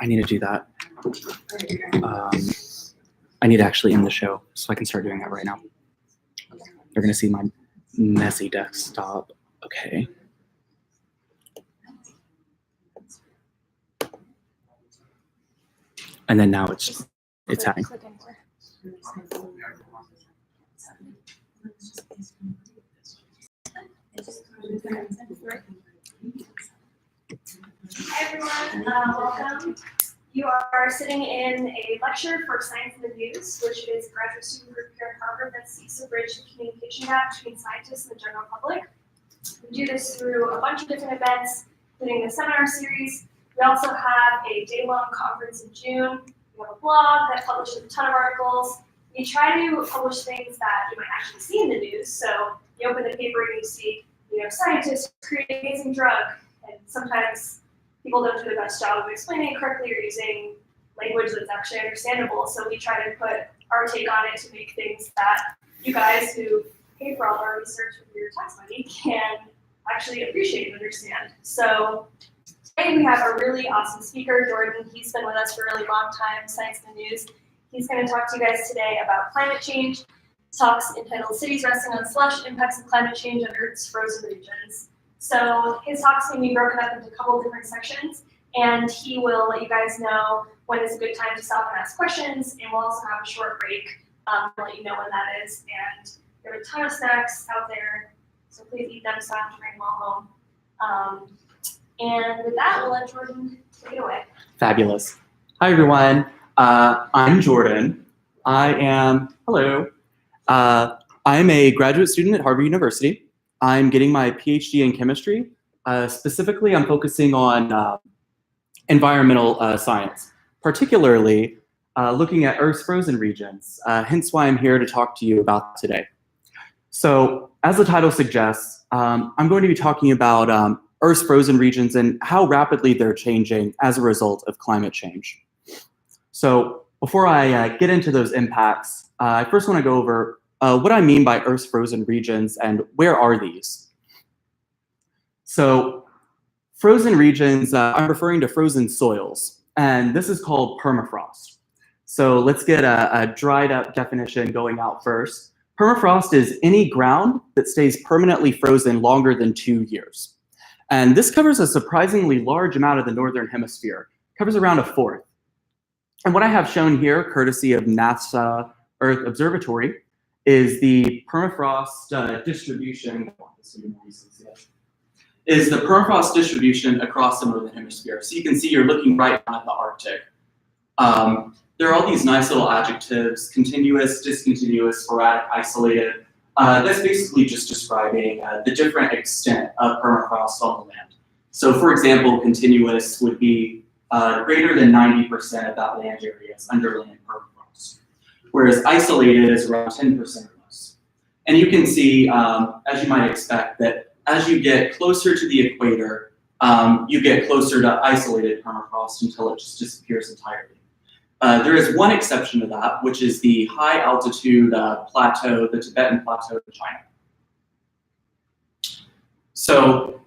I need to do that. I need to actually end the show, so I can start doing that right now. They're going to see my messy desktop. Okay. And then now it's happening. Hi everyone, welcome. You are sitting in a lecture for Science in the News, which is a graduate student group here at Harvard that seeks to bridge the communication gap between scientists and the general public. We do this through a bunch of different events, including the seminar series. We also have a day-long conference in June. We have a blog that publishes a ton of articles. We try to publish things that you might actually see in the news. So you open the paper and you see, scientists create an amazing drug, and sometimes people don't do the best job of explaining it correctly or using language that's actually understandable. So we try to put our take on it to make things that you guys who pay for all our research with your tax money can actually appreciate and understand. So today we have a really awesome speaker, Jordan. He's been with us for a really long time, Science in the News. He's going to talk to you guys today about climate change. His talk's entitled Cities Resting on Slush, Impacts of Climate Change on Earth's Frozen Regions. So his talk's going to be broken up into a couple of different sections, and he will let you guys know when is a good time to stop and ask questions, and we'll also have a short break to let you know when that is. And there are a ton of snacks out there, so please eat them so I don't have to bring them all home. And with that, we'll let Jordan take it away. Fabulous. Hi, everyone. I'm Jordan. I'm a graduate student at Harvard University. I'm getting my PhD in chemistry. Specifically, I'm focusing on environmental science, particularly looking at Earth's frozen regions, hence why I'm here to talk to you about today. So, as the title suggests, I'm going to be talking about Earth's frozen regions and how rapidly they're changing as a result of climate change. So, before I get into those impacts, I first want to go over what I mean by Earth's frozen regions and where are these. So frozen regions, I'm referring to frozen soils, and this is called permafrost. So let's get a dried up definition going out first. Permafrost is any ground that stays permanently frozen longer than 2 years. And this covers a surprisingly large amount of the Northern Hemisphere, covers around a fourth. And what I have shown here, courtesy of NASA Earth Observatory, is the permafrost distribution. Is the permafrost distribution across the Northern Hemisphere. So you can see you're looking right down at the Arctic. There are all these nice little adjectives: continuous, discontinuous, sporadic, isolated. That's basically just describing the different extent of permafrost on the land. So for example, continuous would be greater than 90% of that land area is underlying permafrost, whereas isolated is around 10% or less. And you can see, as you might expect, that as you get closer to the equator, you get closer to isolated permafrost until it just disappears entirely. There is one exception to that, which is the high altitude plateau, the Tibetan Plateau in China. So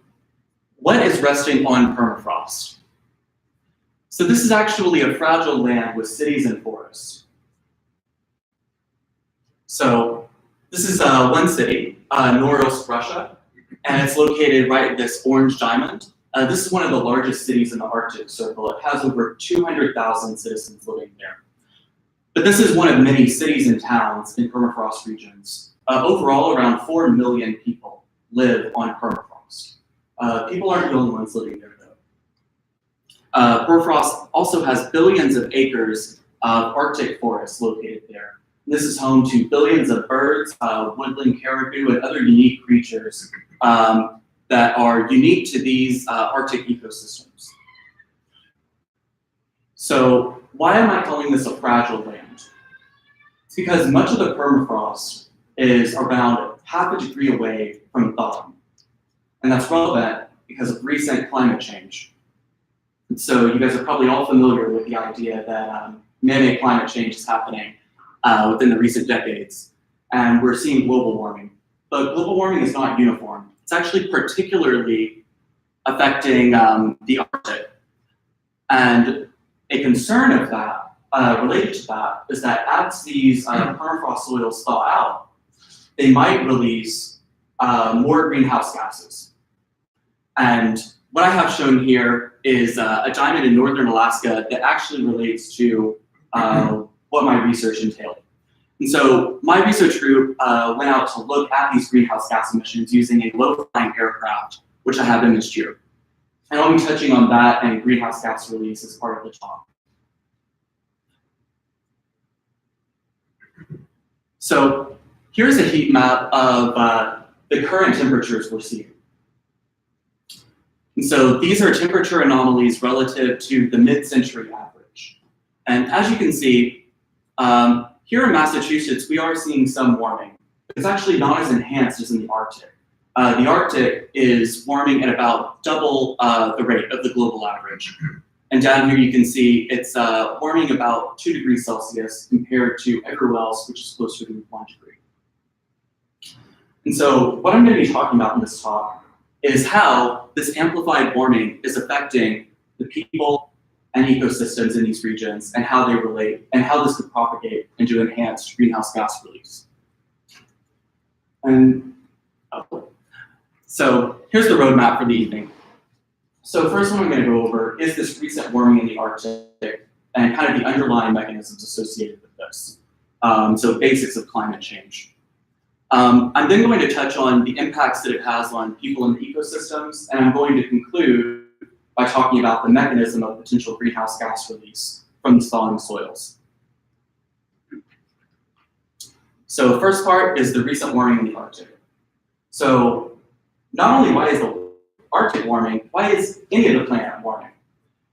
what is resting on permafrost? So this is actually a fragile land with cities and forests. So this is one city, Norilsk, Russia, and it's located right at this orange diamond. This is one of the largest cities in the Arctic Circle. It has over 200,000 citizens living there. But this is one of many cities and towns in permafrost regions. Overall, around 4 million people live on permafrost. People aren't the only ones living there, though. Permafrost also has billions of acres of Arctic forests located there. This is home to billions of birds, woodland caribou, and other unique creatures that are unique to these Arctic ecosystems. So why am I calling this a fragile land? It's because much of the permafrost is around half a degree away from thawing. And that's relevant because of recent climate change. And so you guys are probably all familiar with the idea that man-made climate change is happening within the recent decades. And we're seeing global warming. But global warming is not uniform. It's actually particularly affecting the Arctic. And a concern of that, related to that, is that as these permafrost soils thaw out, they might release more greenhouse gases. And what I have shown here is a diamond in northern Alaska that actually relates to what my research entailed. And so my research group went out to look at these greenhouse gas emissions using a low-flying aircraft, which I have imaged here. And I'll be touching on that and greenhouse gas release as part of the talk. So here's a heat map of the current temperatures we're seeing. And so these are temperature anomalies relative to the mid-century average. And as you can see, here in Massachusetts, we are seeing some warming. It's actually not as enhanced as in the Arctic. The Arctic is warming at about double the rate of the global average. And down here you can see it's warming about 2 degrees Celsius compared to everywhere else, which is closer to 1 degree. And so what I'm going to be talking about in this talk is how this amplified warming is affecting the people and ecosystems in these regions and how they relate and how this could propagate into enhanced greenhouse gas release. And so here's the roadmap for the evening. So first one I'm going to go over is this recent warming in the Arctic and kind of the underlying mechanisms associated with this. So basics of climate change. I'm then going to touch on the impacts that it has on people and ecosystems, and I'm going to conclude by talking about the mechanism of potential greenhouse gas release from these thawing soils. So first part is the recent warming in the Arctic. So not only why is the Arctic warming, why is any of the planet warming?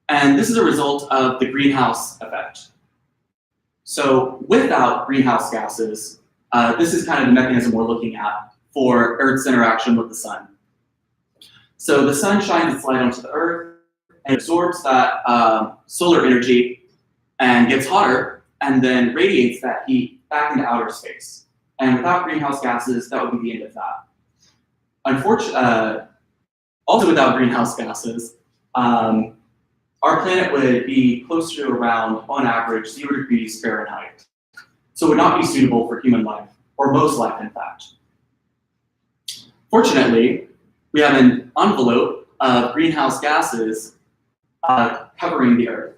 And this is a result of the greenhouse effect. So without greenhouse gases, this is kind of the mechanism we're looking at for Earth's interaction with the sun. So the sun shines its light onto the Earth and absorbs that solar energy and gets hotter and then radiates that heat back into outer space. And without greenhouse gases, that would be the end of that. Unfortunately, also without greenhouse gases, our planet would be close to around, on average, 0 degrees Fahrenheit. So it would not be suitable for human life, or most life, in fact. Fortunately, we have an envelope of greenhouse gases covering the Earth.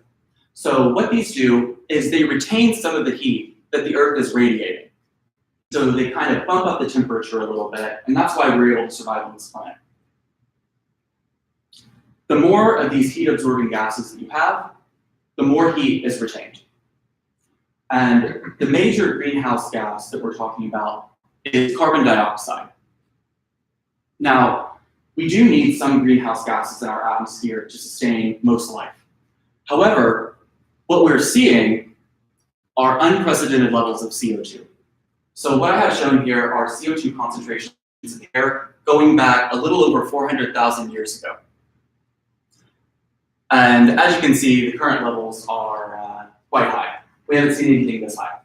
So what these do is they retain some of the heat that the Earth is radiating. So they kind of bump up the temperature a little bit, and that's why we're able to survive on this planet. The more of these heat-absorbing gases that you have, the more heat is retained. And the major greenhouse gas that we're talking about is carbon dioxide. Now, we do need some greenhouse gases in our atmosphere to sustain most life. However, what we're seeing are unprecedented levels of CO2. So what I have shown here are CO2 concentrations in the air going back a little over 400,000 years ago. And as you can see, the current levels are quite high. We haven't seen anything this high.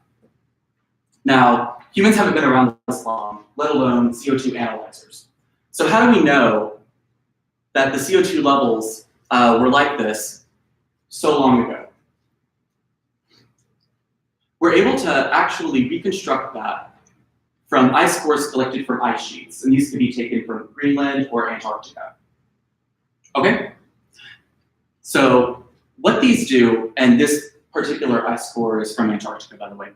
Now, humans haven't been around this long, let alone CO2 analyzers. So how do we know that the CO2 levels were like this so long ago? We're able to actually reconstruct that from ice cores collected from ice sheets, and these could be taken from Greenland or Antarctica. Okay? So what these do, and this particular ice core is from Antarctica, by the way.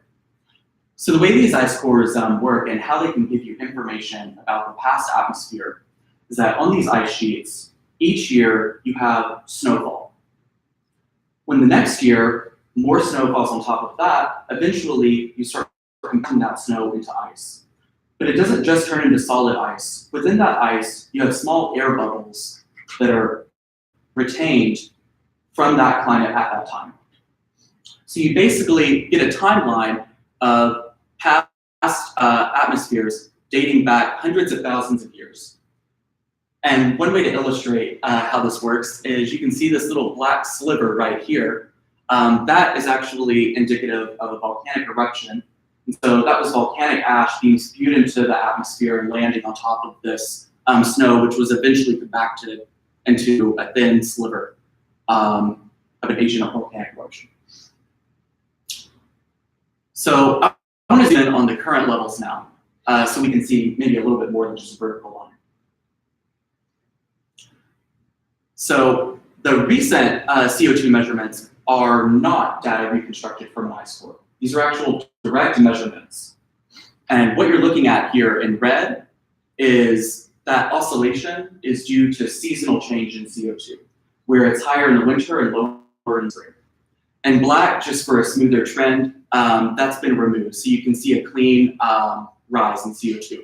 So the way these ice cores work and how they can give you information about the past atmosphere is that on these ice sheets, each year you have snowfall. When the next year, more snow falls on top of that, eventually you start converting that snow into ice. But it doesn't just turn into solid ice. Within that ice, you have small air bubbles that are retained from that climate at that time. So you basically get a timeline of past atmospheres dating back hundreds of thousands of years. And one way to illustrate how this works is you can see this little black sliver right here. That is actually indicative of a volcanic eruption. And so that was volcanic ash being spewed into the atmosphere and landing on top of this snow, which was eventually compacted into a thin sliver of an agent volcanic eruption. So I want to zoom in on the current levels now, so we can see maybe a little bit more than just a vertical line. So the recent CO2 measurements are not data reconstructed from an ice core. These are actual direct measurements. And what you're looking at here in red is that oscillation is due to seasonal change in CO2, where it's higher in the winter and lower in the spring. And black, just for a smoother trend, that's been removed. So you can see a clean rise in CO2.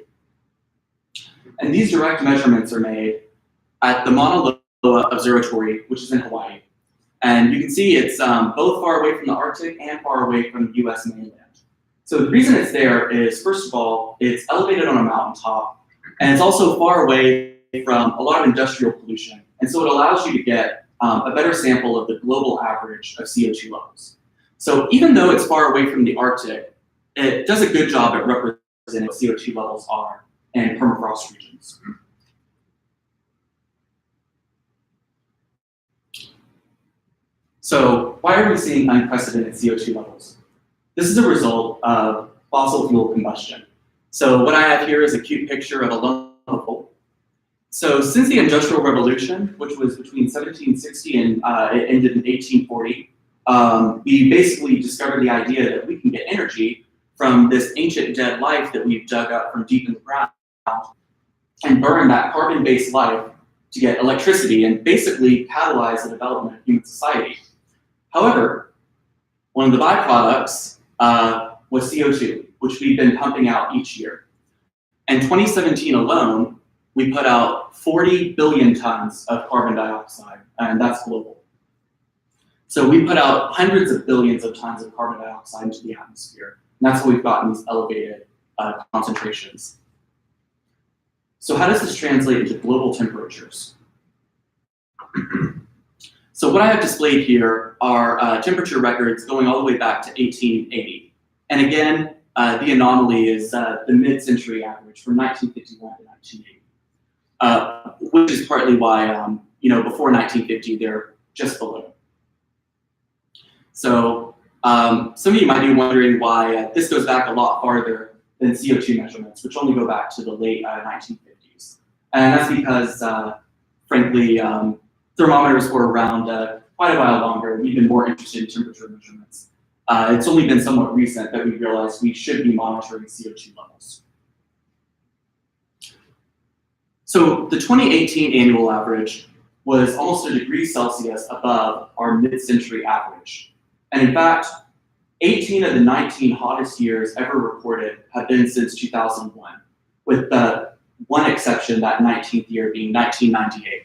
And these direct measurements are made at the Mauna Loa Observatory, which is in Hawaii. And you can see it's both far away from the Arctic and far away from the US mainland. So the reason it's there is, first of all, it's elevated on a mountaintop, and it's also far away from a lot of industrial pollution. And so it allows you to get a better sample of the global average of CO2 levels. So even though it's far away from the Arctic, it does a good job at representing what CO2 levels are in permafrost regions. So why are we seeing unprecedented CO2 levels? This is a result of fossil fuel combustion. So what I have here is a cute picture of a lump of coal. So since the Industrial Revolution, which was between 1760 and it ended in 1840, we basically discovered the idea that we can get energy from this ancient dead life that we've dug up from deep in the ground and burn that carbon-based life to get electricity and basically catalyze the development of human society. However, one of the byproducts was CO2, which we've been pumping out each year. In 2017 alone, we put out 40 billion tons of carbon dioxide, and that's global. So we put out hundreds of billions of tons of carbon dioxide into the atmosphere, and that's why we've gotten these elevated concentrations. So how does this translate into global temperatures? So what I have displayed here are temperature records going all the way back to 1880. And again, the anomaly is the mid-century average from 1951 to 1980, which is partly why, before 1950, they're just below. So some of you might be wondering why this goes back a lot farther than CO2 measurements, which only go back to the late 1950s. And that's because, frankly, thermometers were around quite a while longer. We've been more interested in temperature measurements. It's only been somewhat recent that we realized we should be monitoring CO2 levels. So the 2018 annual average was almost a degree Celsius above our mid-century average. And in fact, 18 of the 19 hottest years ever recorded have been since 2001, with the one exception, that 19th year being 1998,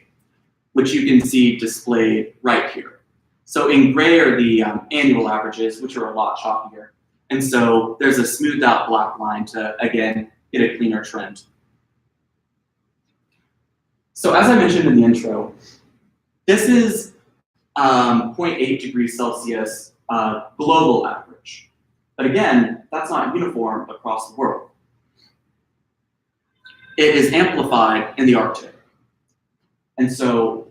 which you can see displayed right here. So in gray are the annual averages, which are a lot choppier. And so there's a smoothed out black line to, again, get a cleaner trend. So as I mentioned in the intro, this is 0.8 degrees Celsius global average. But again, that's not uniform across the world. It is amplified in the Arctic. And so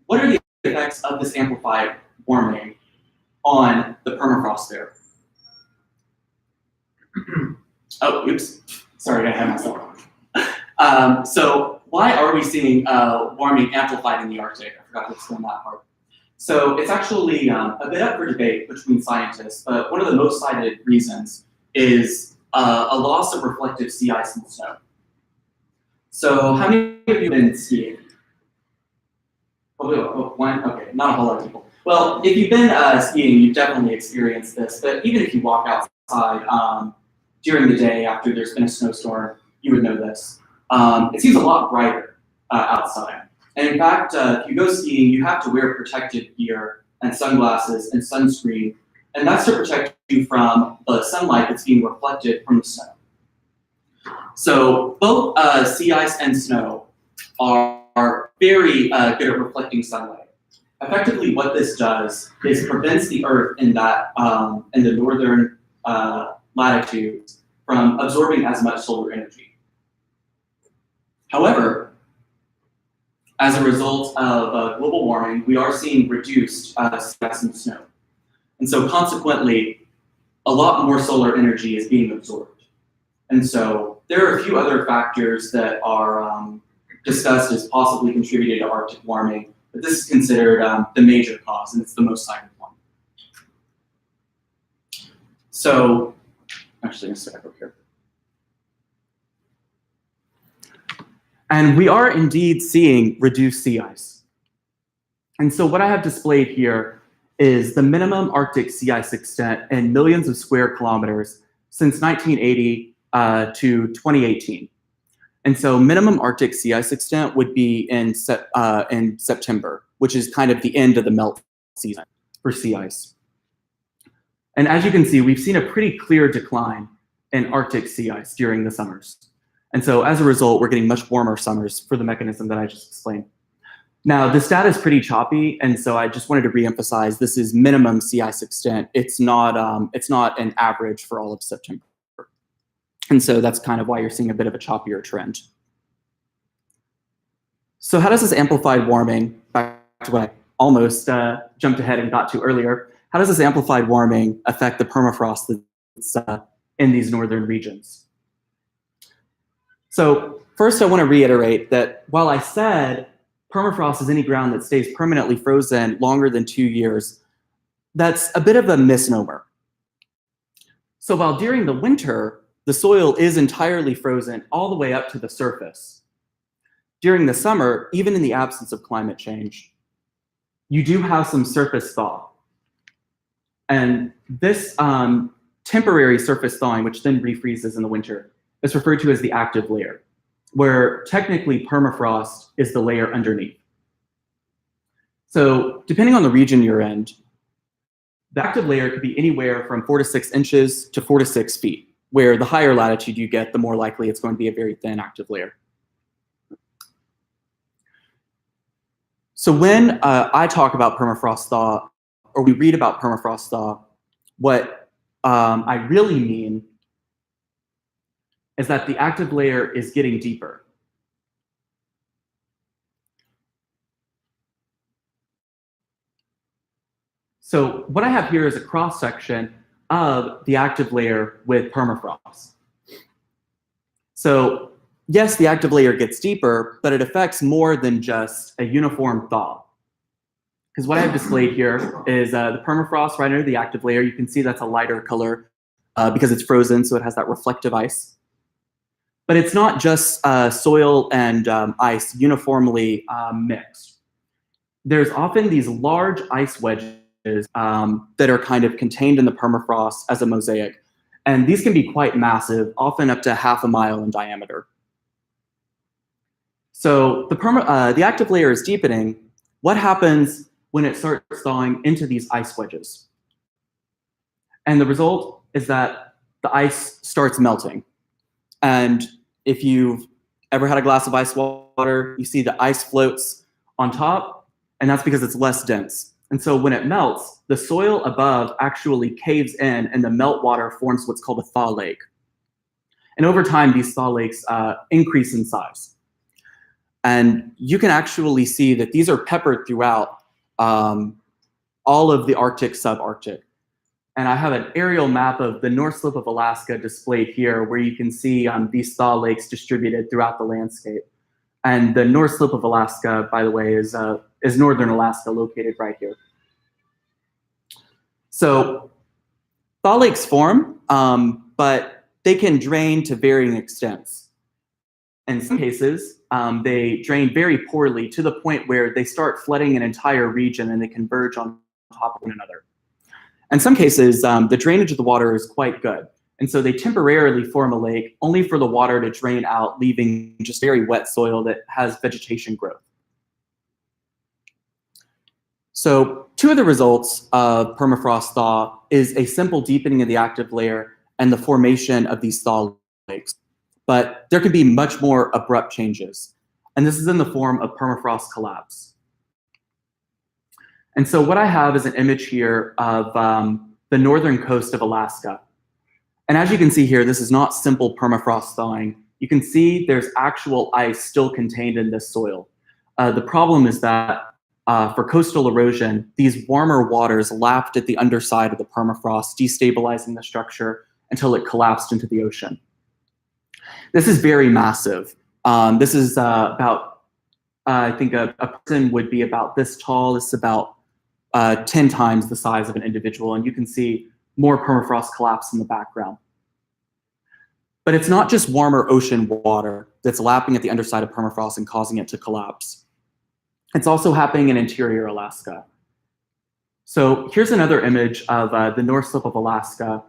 what are the effects of this amplified warming on the permafrost there? Oh, oops. Sorry, I had myself wrong. So why are we seeing warming amplified in the Arctic? I forgot to explain that part. So it's actually a bit up for debate between scientists, but one of the most cited reasons is a loss of reflective sea ice and snow. So how many of you have been skiing? Oh, one? Okay, not a whole lot of people. Well, if you've been skiing, you've definitely experienced this, but even if you walk outside during the day after there's been a snowstorm, you would know this. It seems a lot brighter outside. And in fact, if you go skiing, you have to wear protective gear and sunglasses and sunscreen, and that's to protect you from the sunlight that's being reflected from the snow. So both sea ice and snow are very good at reflecting sunlight. Effectively, what this does is prevents the Earth in that in the northern latitudes from absorbing as much solar energy. However, as a result of global warming, we are seeing reduced sea ice and snow. And so consequently, a lot more solar energy is being absorbed. And so there are a few other factors that are discussed as possibly contributing to Arctic warming, but this is considered the major cause, and it's the most cited one. So, actually, I'm going to step over here. And we are indeed seeing reduced sea ice. And so what I have displayed here is the minimum Arctic sea ice extent in millions of square kilometers since 1980 to 2018. And so minimum Arctic sea ice extent would be in September, which is kind of the end of the melt season for sea ice. And as you can see, we've seen a pretty clear decline in Arctic sea ice during the summers. And so as a result, we're getting much warmer summers for the mechanism that I just explained. Now, this data is pretty choppy, and so I just wanted to reemphasize this is minimum sea ice extent. It's not an average for all of September. And so that's kind of why you're seeing a bit of a choppier trend. So how does this amplified warming, back to what I almost jumped ahead and got to earlier, how does this amplified warming affect the permafrost that's in these northern regions? So first I want to reiterate that while I said permafrost is any ground that stays permanently frozen longer than 2 years, that's a bit of a misnomer. So while during the winter, the soil is entirely frozen all the way up to the surface, during the summer, even in the absence of climate change, you do have some surface thaw. And this temporary surface thawing, which then refreezes in the winter, is referred to as the active layer, where technically permafrost is the layer underneath. So depending on the region you're in, the active layer could be anywhere from 4 to 6 inches to 4 to 6 feet, where the higher latitude you get, the more likely it's going to be a very thin active layer. So when I talk about permafrost thaw, or we read about permafrost thaw, what I really mean is that the active layer is getting deeper. So what I have here is a cross-section of the active layer with permafrost. So yes, the active layer gets deeper, but it affects more than just a uniform thaw. Because what I have displayed here is the permafrost right under the active layer. You can see that's a lighter color because it's frozen, so it has that reflective ice. But it's not just soil and ice uniformly mixed. There's often these large ice wedges that are kind of contained in the permafrost as a mosaic. And these can be quite massive, often up to half a mile in diameter. So the active layer is deepening. What happens when it starts thawing into these ice wedges? And the result is that the ice starts melting. And if you've ever had a glass of ice water, you see the ice floats on top, and that's because it's less dense. And so when it melts, the soil above actually caves in, and the meltwater forms what's called a thaw lake. And over time, these thaw lakes increase in size. And you can actually see that these are peppered throughout all of the Arctic, subarctic. And I have an aerial map of the North Slope of Alaska displayed here, where you can see these thaw lakes distributed throughout the landscape. And the North Slope of Alaska, by the way, is northern Alaska, located right here. So thaw lakes form, but they can drain to varying extents. In some cases, they drain very poorly to the point where they start flooding an entire region and they converge on top of one another. In some cases, the drainage of the water is quite good. And so they temporarily form a lake only for the water to drain out, leaving just very wet soil that has vegetation growth. So two of the results of permafrost thaw is a simple deepening of the active layer and the formation of these thaw lakes. But there can be much more abrupt changes. And this is in the form of permafrost collapse. And so what I have is an image here of the northern coast of Alaska. And as you can see here, this is not simple permafrost thawing. You can see there's actual ice still contained in this soil. The problem is that for coastal erosion, these warmer waters lapped at the underside of the permafrost, destabilizing the structure until it collapsed into the ocean. This is very massive. This is about, I think a person would be about this tall. This is about 10 times the size of an individual, and you can see more permafrost collapse in the background. But it's not just warmer ocean water that's lapping at the underside of permafrost and causing it to collapse. It's also happening in interior Alaska. So here's another image of the north slope of Alaska,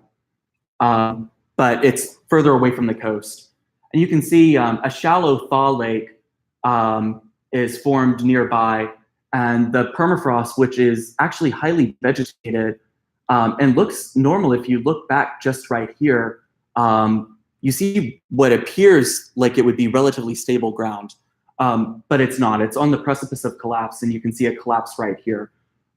but it's further away from the coast. And you can see a shallow thaw lake is formed nearby, and the permafrost, which is actually highly vegetated and looks normal if you look back just right here, you see what appears like it would be relatively stable ground, but it's not. It's on the precipice of collapse, and you can see a collapse right here.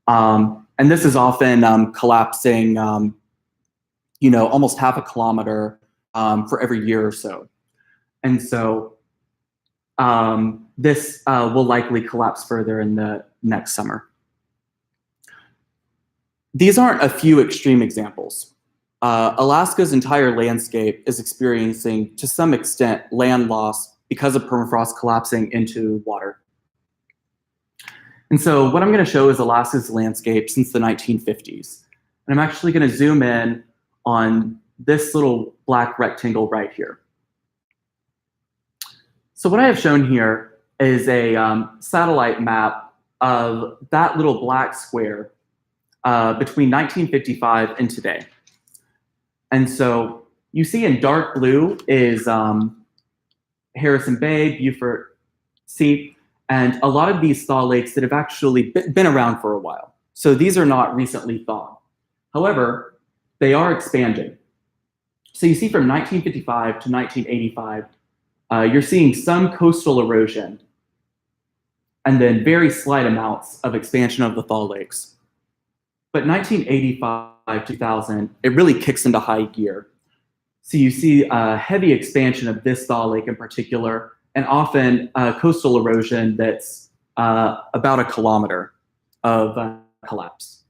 And this is often collapsing, almost half a kilometer for every year or so. And so this will likely collapse further in the next summer. These aren't a few extreme examples. Alaska's entire landscape is experiencing, to some extent, land loss because of permafrost collapsing into water. And so what I'm going to show is Alaska's landscape since the 1950s. And I'm actually going to zoom in on this little black rectangle right here. So what I have shown here is a satellite map of that little black square between 1955 and today. And so you see in dark blue is Harrison Bay, Beaufort Sea, and a lot of these thaw lakes that have actually been around for a while. So these are not recently thawed. However, they are expanding. So you see from 1955 to 1985, you're seeing some coastal erosion and then very slight amounts of expansion of the thaw lakes. But 1985, 2000, it really kicks into high gear. So you see a heavy expansion of this thaw lake in particular, and often coastal erosion that's about a kilometer of collapse.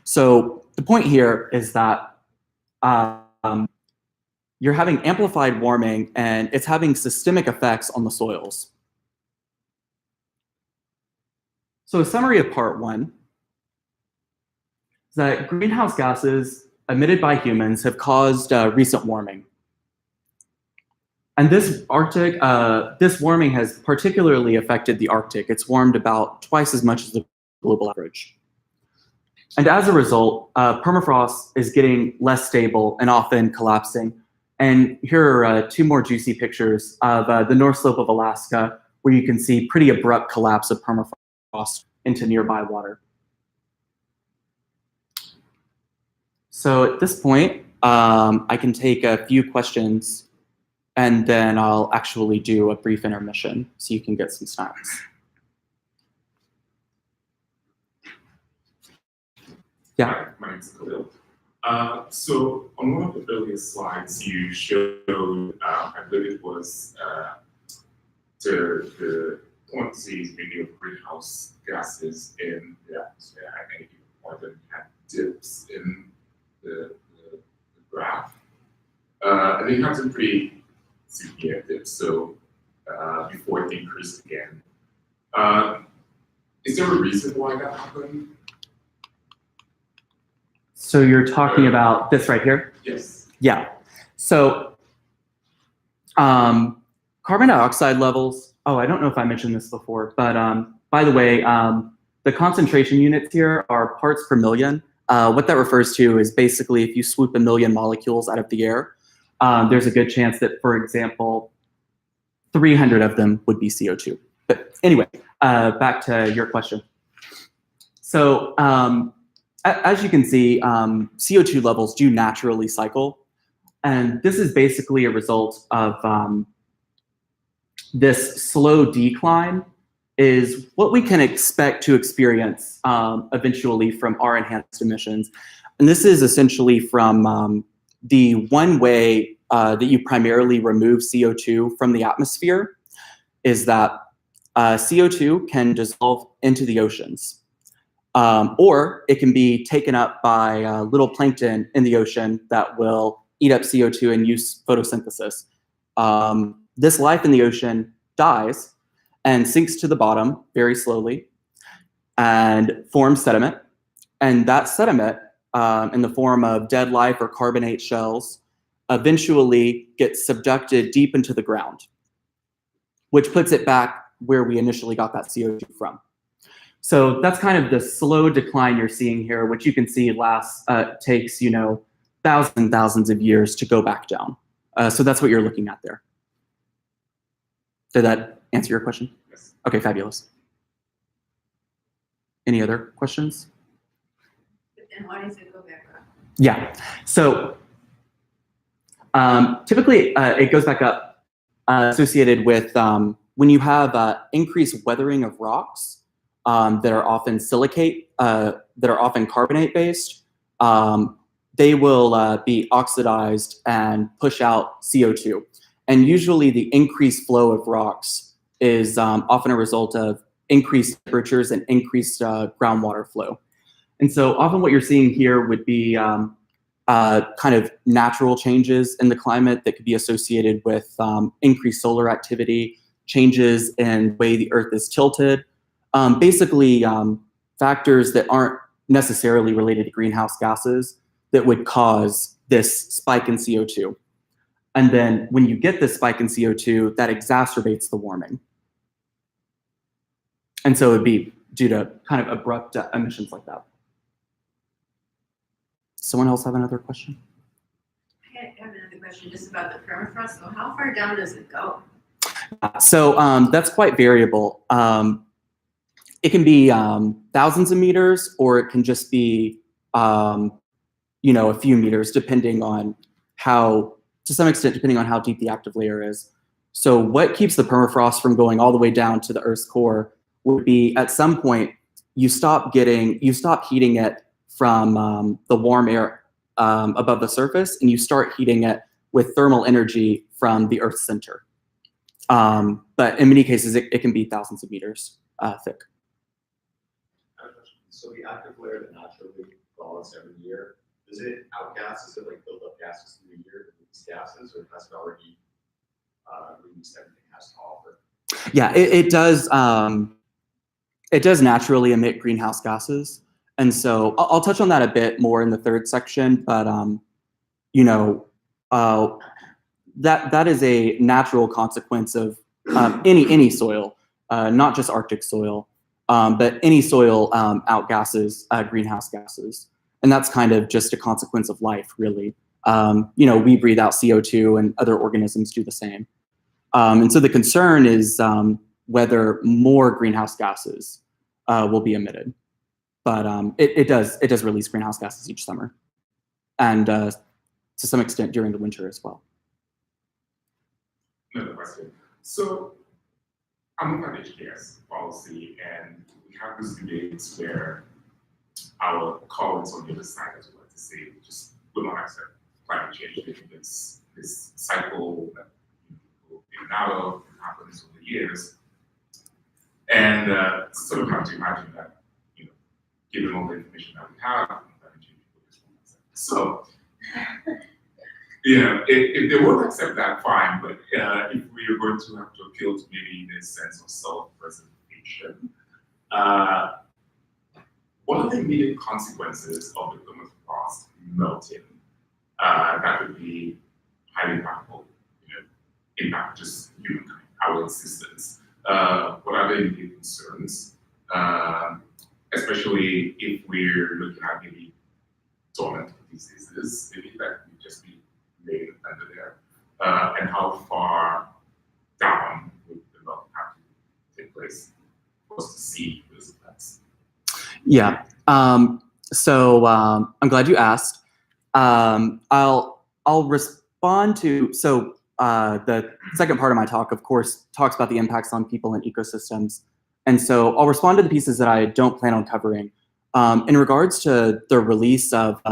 So the point here is that you're having amplified warming, and it's having systemic effects on the soils. So a summary of part one is that greenhouse gases emitted by humans have caused recent warming. And this warming has particularly affected the Arctic. It's warmed about twice as much as the global average. And as a result, permafrost is getting less stable and often collapsing. And here are two more juicy pictures of the north slope of Alaska, where you can see pretty abrupt collapse of permafrost into nearby water. So at this point, I can take a few questions, and then I'll actually do a brief intermission so you can get some snacks. Yeah. Hi, my name is Khalil. So on one of the earlier slides, you showed, I believe it was the quantities maybe of greenhouse gases in the atmosphere, and you pointed at dips in the graph. And they had some pretty severe dips, so before it increased again. Is there a reason why that happened? So you're talking about this right here? Yes. Yeah. So carbon dioxide levels, I don't know if I mentioned this before, but by the way, the concentration units here are parts per million. What that refers to is basically if you swoop 1 million molecules out of the air, there's a good chance that, for example, 300 of them would be CO2. But anyway, back to your question. So as you can see, CO2 levels do naturally cycle. And this is basically a result of this slow decline is what we can expect to experience eventually from our enhanced emissions. And this is essentially from the one way that you primarily remove CO2 from the atmosphere is that CO2 can dissolve into the oceans, or it can be taken up by little plankton in the ocean that will eat up CO2 and use photosynthesis. This life in the ocean dies and sinks to the bottom very slowly and forms sediment. And that sediment, in the form of dead life or carbonate shells, eventually gets subducted deep into the ground, which puts it back where we initially got that CO2 from. So that's kind of the slow decline you're seeing here, which you can see takes, thousands and thousands of years to go back down. So that's what you're looking at there. Did that answer your question? Yes. Okay, fabulous. Any other questions? But then why does it go back up? Yeah, so typically it goes back up associated with when you have increased weathering of rocks that are often silicate, that are often carbonate based, they will be oxidized and push out CO2. And usually the increased flow of rocks is often a result of increased temperatures and increased groundwater flow. And so often what you're seeing here would be kind of natural changes in the climate that could be associated with increased solar activity, changes in the way the Earth is tilted, basically factors that aren't necessarily related to greenhouse gases that would cause this spike in CO2. And then when you get this spike in CO2, that exacerbates the warming. And so it would be due to kind of abrupt emissions like that. Someone else have another question? I have another question just about the permafrost. So how far down does it go? So that's quite variable. It can be thousands of meters, or it can just be a few meters, depending on to some extent, depending on how deep the active layer is. So what keeps the permafrost from going all the way down to the Earth's core would be at some point you stop heating it from the warm air above the surface, and you start heating it with thermal energy from the Earth's center. But in many cases, it can be thousands of meters thick. So the active layer that naturally thaws every year, does it outgas? Is it like build up gases through the year, release gases, or has it already released everything it has to offer? Yeah, it does. It does naturally emit greenhouse gases, and so I'll touch on that a bit more in the third section. But that is a natural consequence of any soil, not just Arctic soil, but any soil outgasses greenhouse gases, and that's kind of just a consequence of life, really. We breathe out CO2, and other organisms do the same. And so the concern is whether more greenhouse gases will be emitted. But it does release greenhouse gases each summer, and to some extent during the winter as well. Another question. So I'm looking at HKS policy, and we have these debates where our colleagues on the other side, as we like to say, just will not accept climate change. They think it's this cycle that people in and out of happens over the years. And sort of have to imagine that, given all the information that we have, climate change people just won't accept. So, if they won't accept that, fine. But if we are going to have to appeal to maybe this sense of self-preservation, what are the immediate consequences of the permafrost melting? That would be highly impactful, impact just humankind, our existence. What are the immediate concerns? Especially if we're looking at maybe dormant diseases, maybe that would just be made under there. And how far down would the melting have to take place for us to see those effects? Yeah. So I'm glad you asked. I'll respond to the second part of my talk, of course, talks about the impacts on people and ecosystems. And so I'll respond to the pieces that I don't plan on covering. In regards to the release of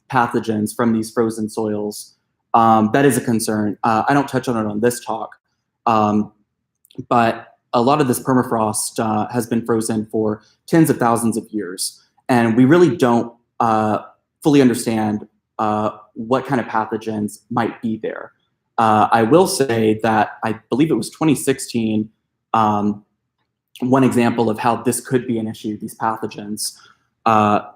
pathogens from these frozen soils, that is a concern. I don't touch on it on this talk, but a lot of this permafrost has been frozen for tens of thousands of years, and we really don't fully understand what kind of pathogens might be there. I will say that I believe it was 2016, one example of how this could be an issue, these pathogens,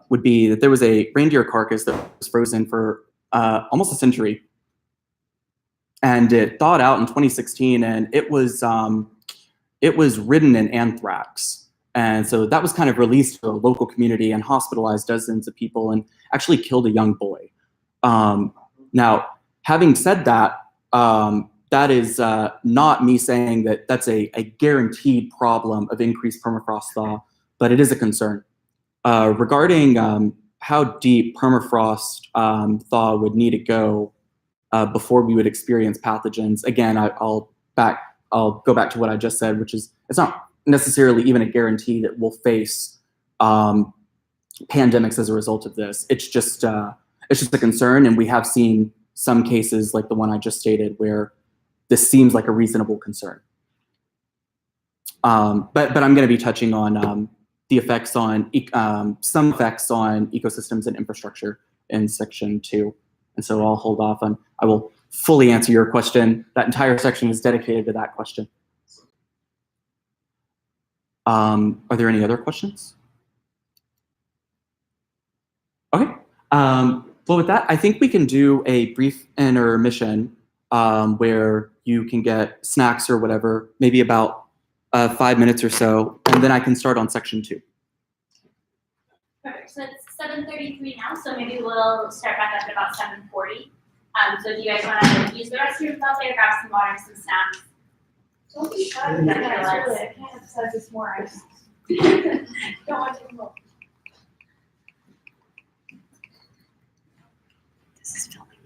would be that there was a reindeer carcass that was frozen for almost a century. And it thawed out in 2016, and it was ridden in anthrax. And so that was kind of released to a local community and hospitalized dozens of people and actually killed a young boy. Now, having said that, that is not me saying that that's a guaranteed problem of increased permafrost thaw, but it is a concern. Regarding how deep permafrost thaw would need to go before we would experience pathogens, again, I'll go back to what I just said, which is it's not necessarily even a guarantee that we'll face pandemics as a result of this. It's just a concern, and we have seen some cases like the one I just stated where this seems like a reasonable concern. But I'm going to be touching on the effects on some effects on ecosystems and infrastructure in section 2, and so I'll hold off on. I will fully answer your question. That entire section is dedicated to that question. Are there any other questions? Okay. Well, with that, I think we can do a brief intermission where you can get snacks or whatever, maybe about 5 minutes or so, and then I can start on section 2. Perfect. So it's 7:33 now, so maybe we'll start back up at about 7:40. So do you guys want to use the restrooms out there, grab some water, some snacks? Don't be shy. I can't emphasize this more. I just don't want to move. This is filming.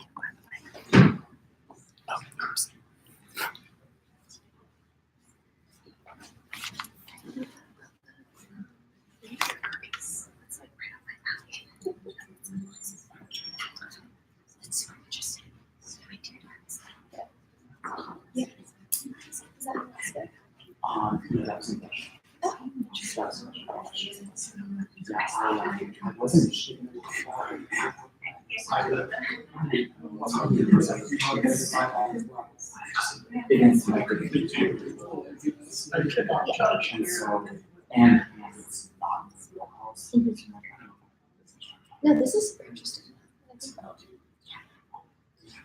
No, this is super interesting.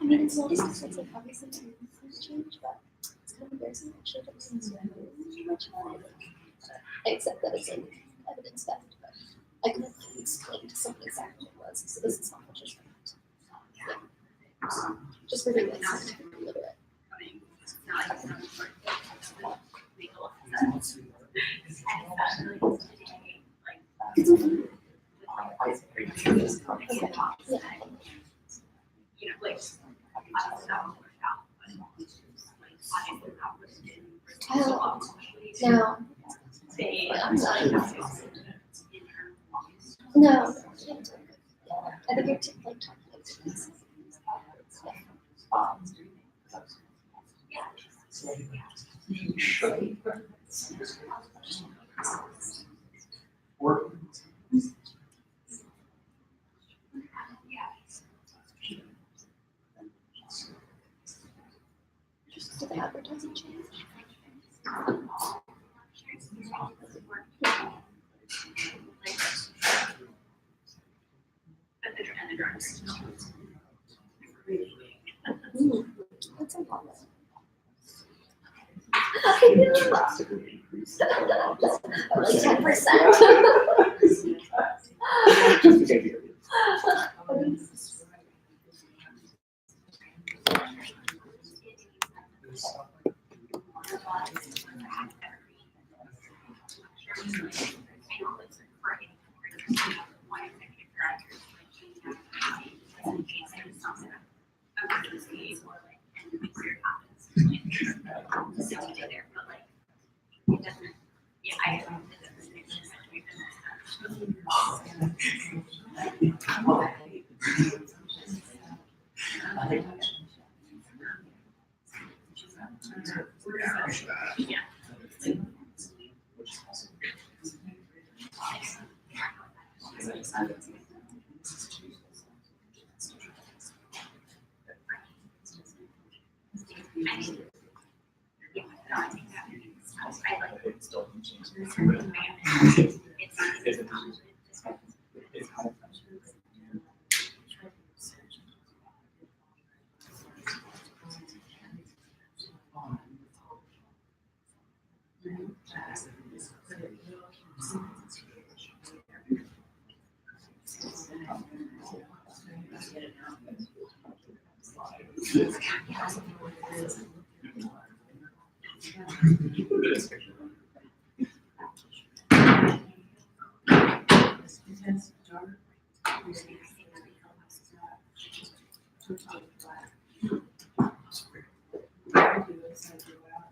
I mean, it's not as expensive, obviously, to change, but it's kind of embarrassing actually to listen to much about it. Except that it's like evidence-backed, but I couldn't explain to someone exactly what it was, so this is not much just just for being like scientifically literate. No. No. I think you're like talking like this. Did the advertising change? That's a lot. Like 10%.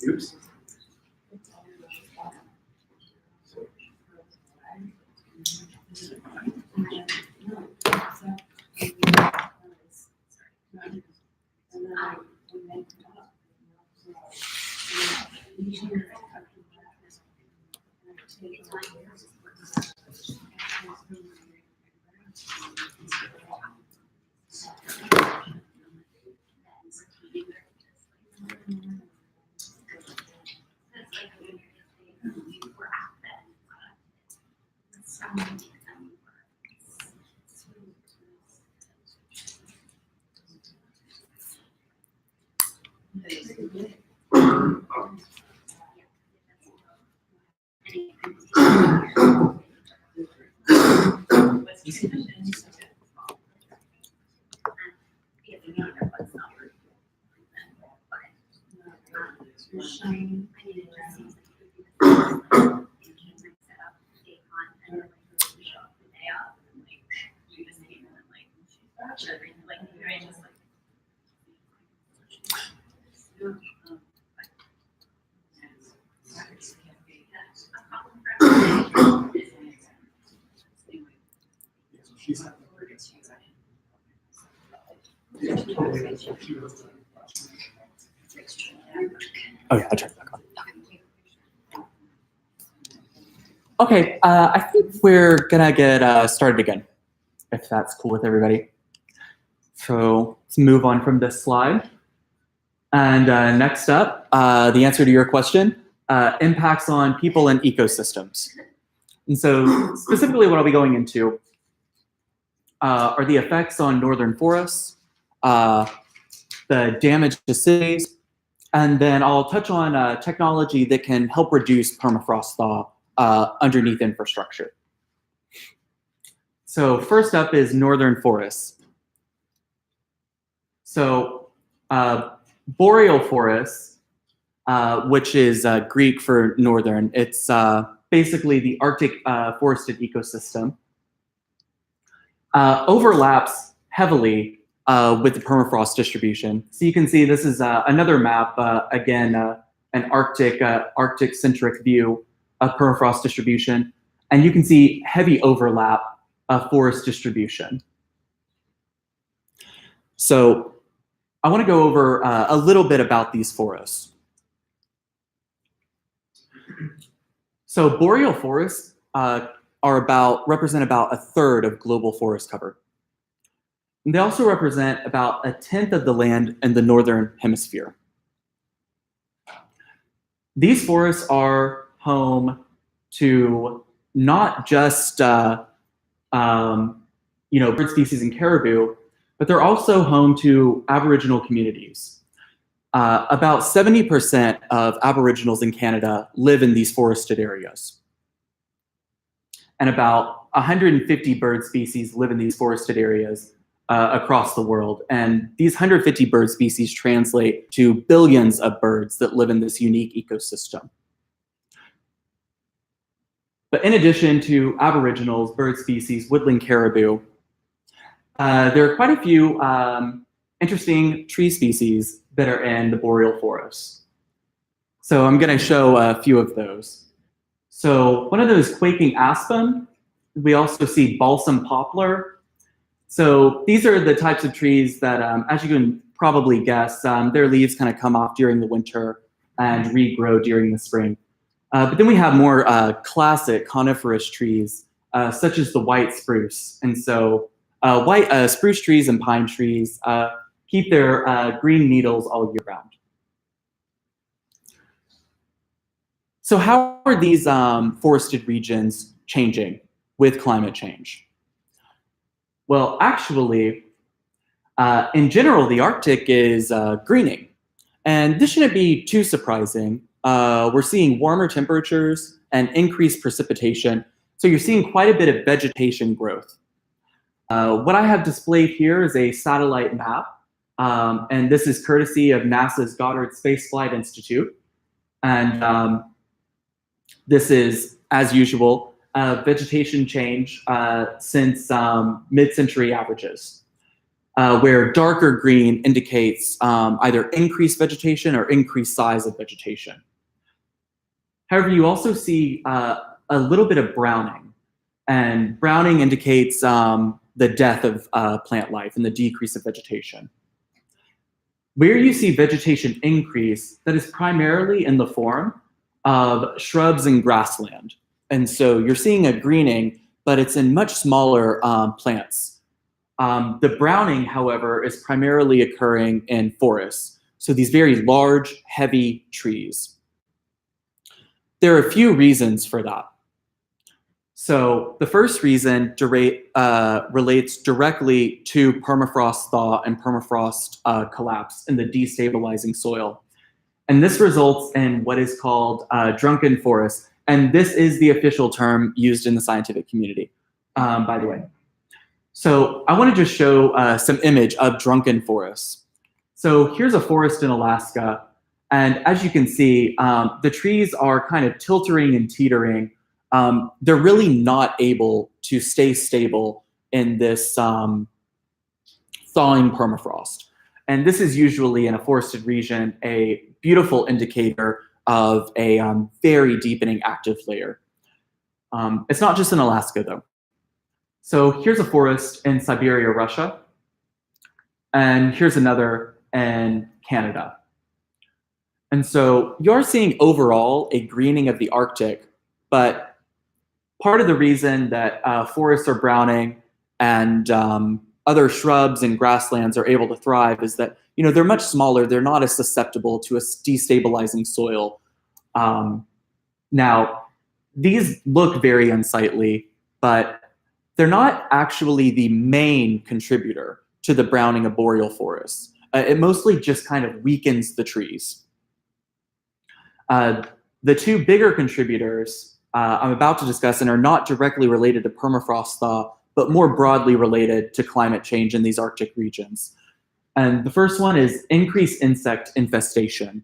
Oops. Oh yeah, I'll turn it back on. Okay, I think we're gonna get started again, if that's cool with everybody. So let's move on from this slide. And next up, the answer to your question, impacts on people and ecosystems. And so specifically what I'll be going into are the effects on northern forests, the damage to cities, and then I'll touch on technology that can help reduce permafrost thaw underneath infrastructure. So first up is northern forests. So boreal forests, which is Greek for northern, it's basically the Arctic forested ecosystem, overlaps heavily with the permafrost distribution. So you can see this is another map, again, an Arctic-centric view of permafrost distribution. And you can see heavy overlap of forest distribution. So I want to go over a little bit about these forests. So boreal forests represent about a third of global forest cover. And they also represent about 1/10 of the land in the Northern Hemisphere. These forests are home to not just bird species and caribou, but they're also home to Aboriginal communities. About 70% of Aboriginals in Canada live in these forested areas. And about 150 bird species live in these forested areas across the world. And these 150 bird species translate to billions of birds that live in this unique ecosystem. But in addition to Aboriginals, bird species, woodland caribou, there are quite a few interesting tree species that are in the boreal forests. So I'm going to show a few of those. So one of those is quaking aspen. We also see balsam poplar. So these are the types of trees that, as you can probably guess, their leaves kind of come off during the winter and regrow during the spring. But then we have more classic coniferous trees such as the white spruce. And so white spruce trees and pine trees keep their green needles all year round. So how are these forested regions changing with climate change? Well, actually, in general, the Arctic is greening. And this shouldn't be too surprising. We're seeing warmer temperatures and increased precipitation. So you're seeing quite a bit of vegetation growth. What I have displayed here is a satellite map. And this is courtesy of NASA's Goddard Space Flight Institute. And this is, as usual, vegetation change since mid-century averages, where darker green indicates either increased vegetation or increased size of vegetation. However, you also see a little bit of browning, and browning indicates the death of plant life and the decrease of vegetation. Where you see vegetation increase, that is primarily in the form of shrubs and grassland. And so you're seeing a greening, but it's in much smaller plants. The browning, however, is primarily occurring in forests. So these very large, heavy trees. There are a few reasons for that. So the first reason relates directly to permafrost thaw and permafrost collapse in the destabilizing soil. And this results in what is called drunken forests. And this is the official term used in the scientific community, by the way. So I want to just show some image of drunken forests. So here's a forest in Alaska. And as you can see, the trees are kind of tilting and teetering. They're really not able to stay stable in this thawing permafrost. And this is usually in a forested region a beautiful indicator of a very deepening active layer. It's not just in Alaska, though. So here's a forest in Siberia, Russia. And here's another in Canada. And so you're seeing overall a greening of the Arctic, but part of the reason that forests are browning and other shrubs and grasslands are able to thrive is that, you know, they're much smaller. They're not as susceptible to a destabilizing soil. Now, these look very unsightly, but they're not actually the main contributor to the browning of boreal forests. It mostly just kind of weakens the trees. The two bigger contributors I'm about to discuss and are not directly related to permafrost thaw, but more broadly related to climate change in these Arctic regions. And the first one is increased insect infestation.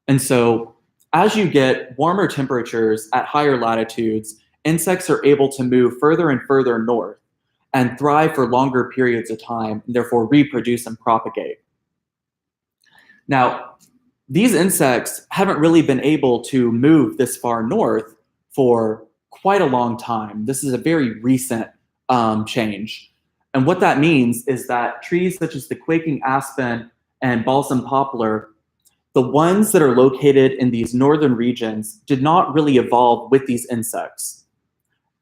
And so as you get warmer temperatures at higher latitudes, insects are able to move further and further north and thrive for longer periods of time, and therefore reproduce and propagate. Now, these insects haven't really been able to move this far north for quite a long time. This is a very recent change. And what that means is that trees such as the quaking aspen and balsam poplar, the ones that are located in these northern regions, did not really evolve with these insects.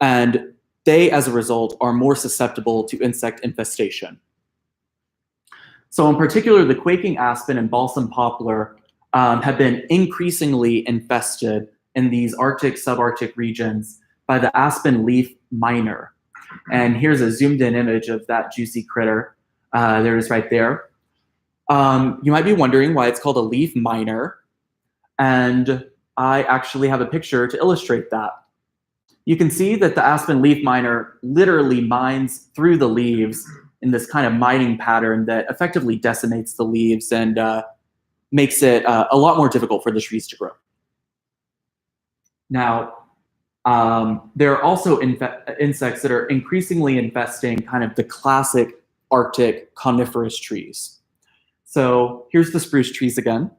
And they, as a result, are more susceptible to insect infestation. So in particular, the quaking aspen and balsam poplar have been increasingly infested in these Arctic, subarctic regions by the aspen leaf miner. And here's a zoomed in image of that juicy critter. There it is right there. You might be wondering why it's called a leaf miner. And I actually have a picture to illustrate that. You can see that the aspen leaf miner literally mines through the leaves in this kind of mining pattern that effectively decimates the leaves and makes it a lot more difficult for the trees to grow. Now, there are also insects that are increasingly infesting kind of the classic Arctic coniferous trees. So here's the spruce trees again.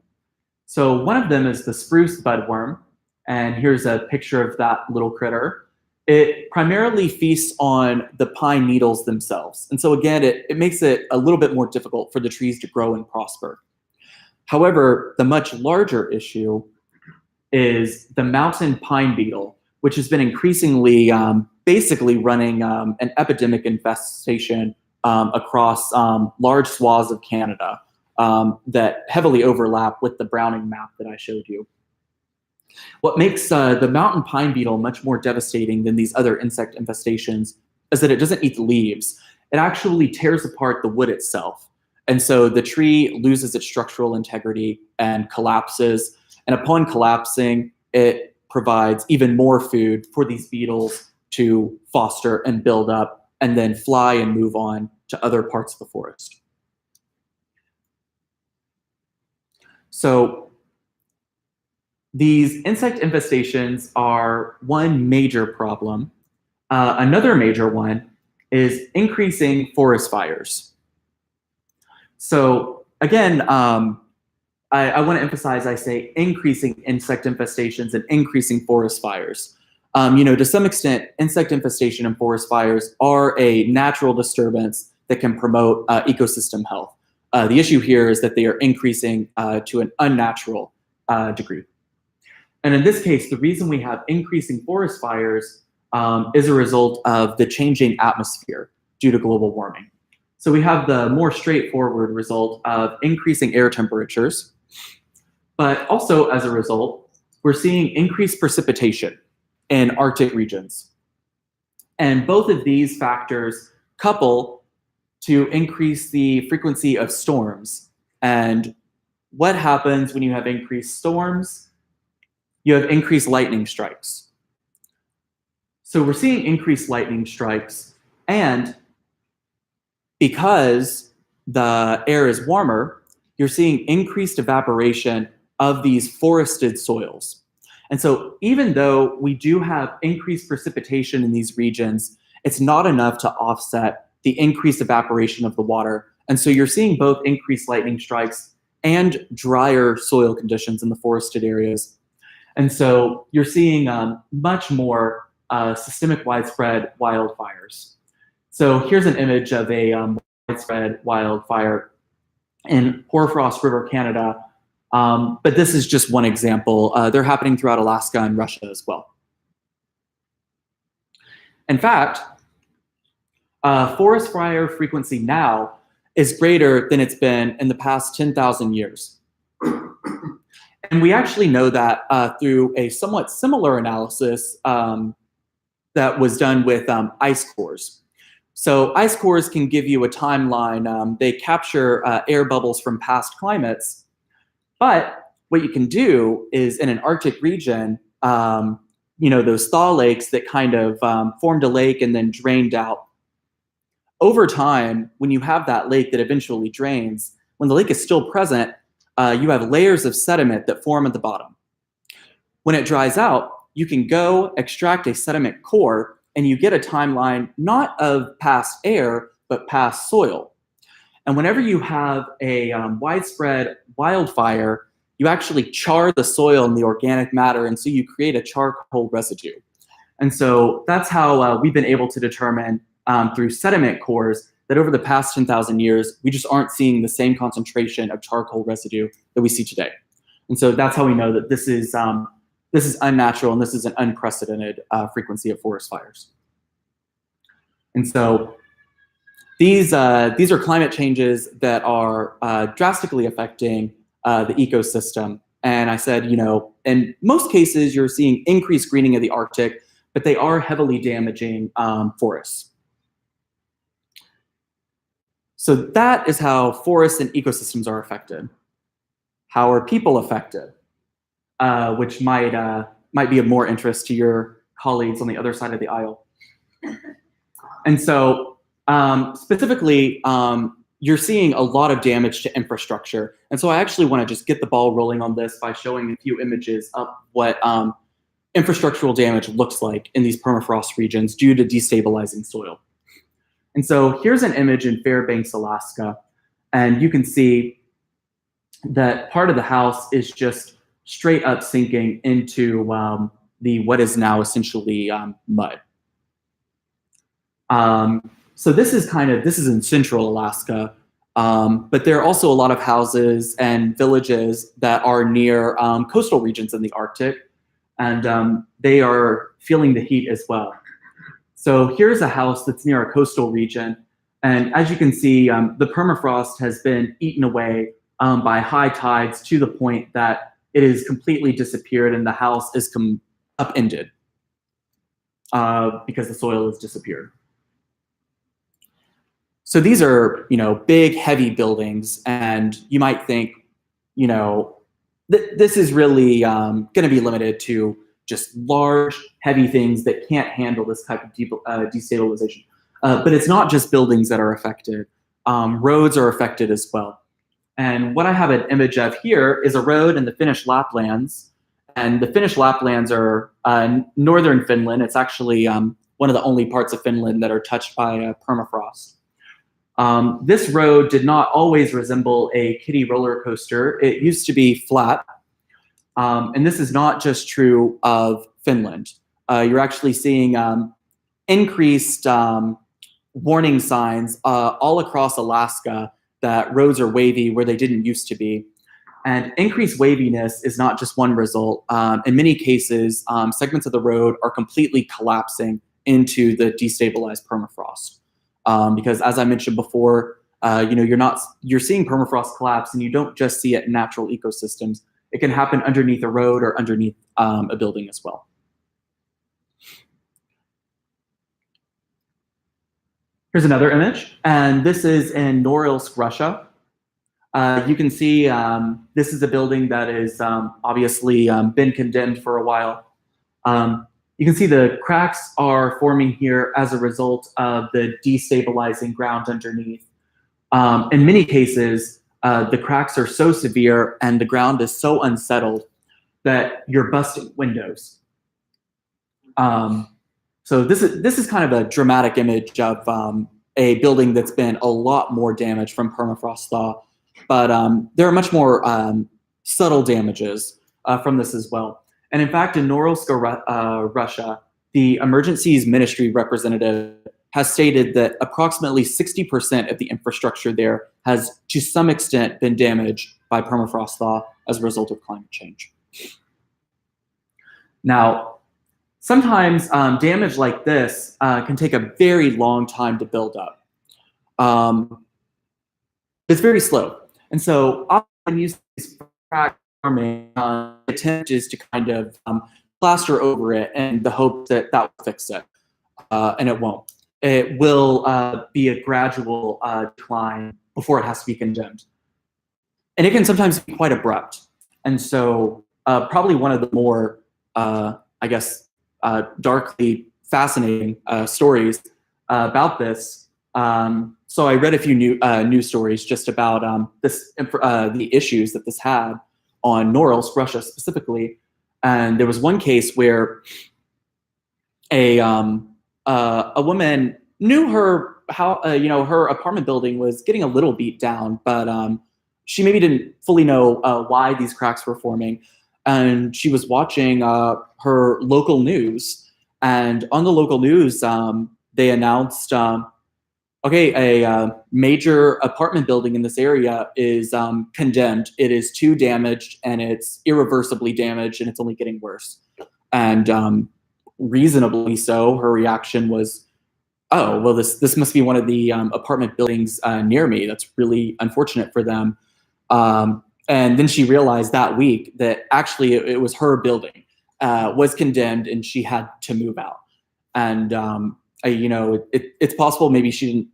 So one of them is the spruce budworm, and here's a picture of that little critter. It primarily feasts on the pine needles themselves. And so again, it makes it a little bit more difficult for the trees to grow and prosper. However, the much larger issue is the mountain pine beetle, which has been increasingly basically running an epidemic infestation across large swaths of Canada that heavily overlap with the browning map that I showed you. What makes the mountain pine beetle much more devastating than these other insect infestations is that it doesn't eat the leaves. It actually tears apart the wood itself. And so the tree loses its structural integrity and collapses. And upon collapsing, it provides even more food for these beetles to foster and build up and then fly and move on to other parts of the forest. So these insect infestations are one major problem. Another major one is increasing forest fires. So again, I want to emphasize, I say increasing insect infestations and increasing forest fires. To some extent, insect infestation and forest fires are a natural disturbance that can promote ecosystem health. The issue here is that they are increasing to an unnatural degree. And in this case, the reason we have increasing forest fires is a result of the changing atmosphere due to global warming. So we have the more straightforward result of increasing air temperatures, but also as a result, we're seeing increased precipitation in Arctic regions. And both of these factors couple to increase the frequency of storms. And what happens when you have increased storms? You have increased lightning strikes. So we're seeing increased lightning strikes, and because the air is warmer, you're seeing increased evaporation of these forested soils. And so even though we do have increased precipitation in these regions, it's not enough to offset the increased evaporation of the water. And so you're seeing both increased lightning strikes and drier soil conditions in the forested areas. And so you're seeing much more systemic widespread wildfires. So here's an image of a widespread wildfire in Permafrost River, Canada. But this is just one example. They're happening throughout Alaska and Russia as well. In fact, forest fire frequency now is greater than it's been in the past 10,000 years. And we actually know that through a somewhat similar analysis that was done with ice cores. So ice cores can give you a timeline. They capture air bubbles from past climates. But what you can do is in an Arctic region, those thaw lakes that kind of formed a lake and then drained out. Over time, when you have that lake that eventually drains, when the lake is still present, you have layers of sediment that form at the bottom. When it dries out, you can go extract a sediment core and you get a timeline not of past air, but past soil. And whenever you have a widespread wildfire, you actually char the soil and the organic matter, and so you create a charcoal residue. And so that's how we've been able to determine through sediment cores that over the past 10,000 years, we just aren't seeing the same concentration of charcoal residue that we see today. And so that's how we know that this is unnatural and this is an unprecedented frequency of forest fires. And so these are climate changes that are drastically affecting the ecosystem. And I said, in most cases, you're seeing increased greening of the Arctic, but they are heavily damaging forests. So that is how forests and ecosystems are affected. How are people affected? Which might be of more interest to your colleagues on the other side of the aisle. And so specifically, you're seeing a lot of damage to infrastructure. And so I actually want to just get the ball rolling on this by showing a few images of what infrastructural damage looks like in these permafrost regions due to destabilizing soil. And so here's an image in Fairbanks, Alaska. And you can see that part of the house is just straight up sinking into what is now essentially mud. So this is in central Alaska, but there are also a lot of houses and villages that are near coastal regions in the Arctic. and they are feeling the heat as well. So here's a house that's near a coastal region, and as you can see, the permafrost has been eaten away by high tides to the point that it is completely disappeared and the house is upended because the soil has disappeared. So these are, big, heavy buildings, and you might think, this is really going to be limited to just large, heavy things that can't handle this type of destabilization. But it's not just buildings that are affected. Roads are affected as well. And what I have an image of here is a road in the Finnish Laplands. And the Finnish Laplands are northern Finland. It's actually one of the only parts of Finland that are touched by permafrost. This road did not always resemble a kiddie roller coaster. It used to be flat. And this is not just true of Finland. You're actually seeing increased warning signs all across Alaska that roads are wavy where they didn't used to be. And increased waviness is not just one result. In many cases, segments of the road are completely collapsing into the destabilized permafrost. Because as I mentioned before, you're seeing permafrost collapse, and you don't just see it in natural ecosystems. It can happen underneath a road or underneath a building as well. Here's another image, and this is in Norilsk, Russia. You can see this is a building that is obviously been condemned for a while. You can see the cracks are forming here as a result of the destabilizing ground underneath. In many cases, the cracks are so severe and the ground is so unsettled that you're busting windows. So this is kind of a dramatic image of a building that's been a lot more damaged from permafrost thaw, but there are much more subtle damages from this as well. And in fact, in Norilsk, Russia, the Emergencies Ministry representative has stated that approximately 60% of the infrastructure there has, to some extent, been damaged by permafrost thaw as a result of climate change. Now, sometimes damage like this can take a very long time to build up. It's very slow. And so often you see these crack forming, attempt is to kind of plaster over it in the hope that that will fix it. And it won't. It will be a gradual decline before it has to be condemned. And it can sometimes be quite abrupt. And so probably one of the more, darkly fascinating stories about this. So I read a few news stories just about the issues that this had on Norilsk, Russia specifically. And there was one case where a woman knew her apartment building was getting a little beat down, but she maybe didn't fully know why these cracks were forming. And she was watching her local news, and on the local news, they announced, a major apartment building in this area is condemned. It is too damaged, and it's irreversibly damaged, and it's only getting worse. And reasonably so, her reaction was, oh, well, this must be one of the apartment buildings near me. That's really unfortunate for them. And then she realized that week that actually it was her building was condemned, and she had to move out. And it's possible maybe she didn't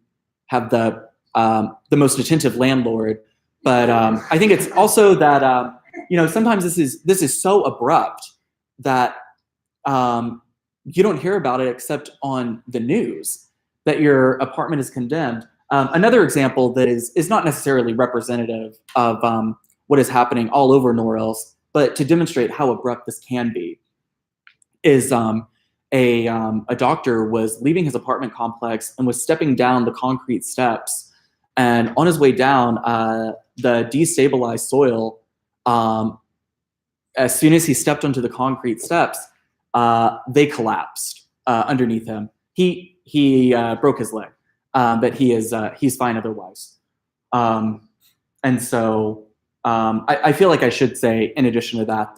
have the most attentive landlord, but I think it's also that sometimes this is so abrupt that you don't hear about it except on the news that your apartment is condemned. Another example that is not necessarily representative of what is happening all over Norilsk, but to demonstrate how abrupt this can be, is a doctor was leaving his apartment complex and was stepping down the concrete steps. And on his way down, the destabilized soil, as soon as he stepped onto the concrete steps, they collapsed underneath him. He broke his leg, but he's fine otherwise. And so I feel like I should say, in addition to that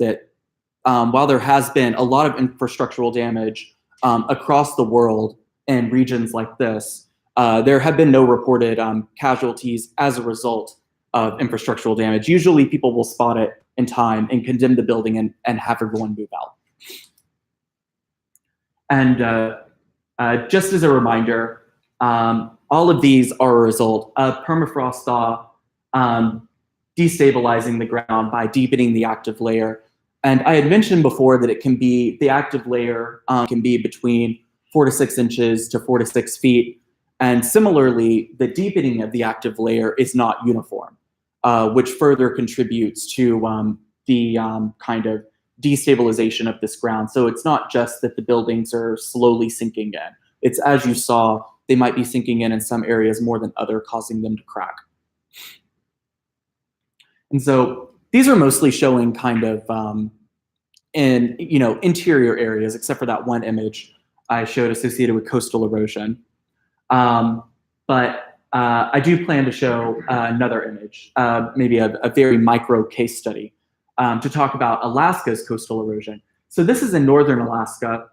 while there has been a lot of infrastructural damage across the world in regions like this, there have been no reported casualties as a result of infrastructural damage. Usually people will spot it in time and condemn the building and have everyone move out. And just as a reminder, all of these are a result of permafrost thaw destabilizing the ground by deepening the active layer. And I had mentioned before that the active layer can be between 4 to 6 inches to 4 to 6 feet. And similarly, the deepening of the active layer is not uniform, which further contributes to the kind of destabilization of this ground. So it's not just that the buildings are slowly sinking in. It's, as you saw, they might be sinking in some areas more than other, causing them to crack. And so these are mostly showing kind of in interior areas, except for that one image I showed associated with coastal erosion. But I do plan to show another image, maybe a very micro case study, to talk about Alaska's coastal erosion. So this is in northern Alaska,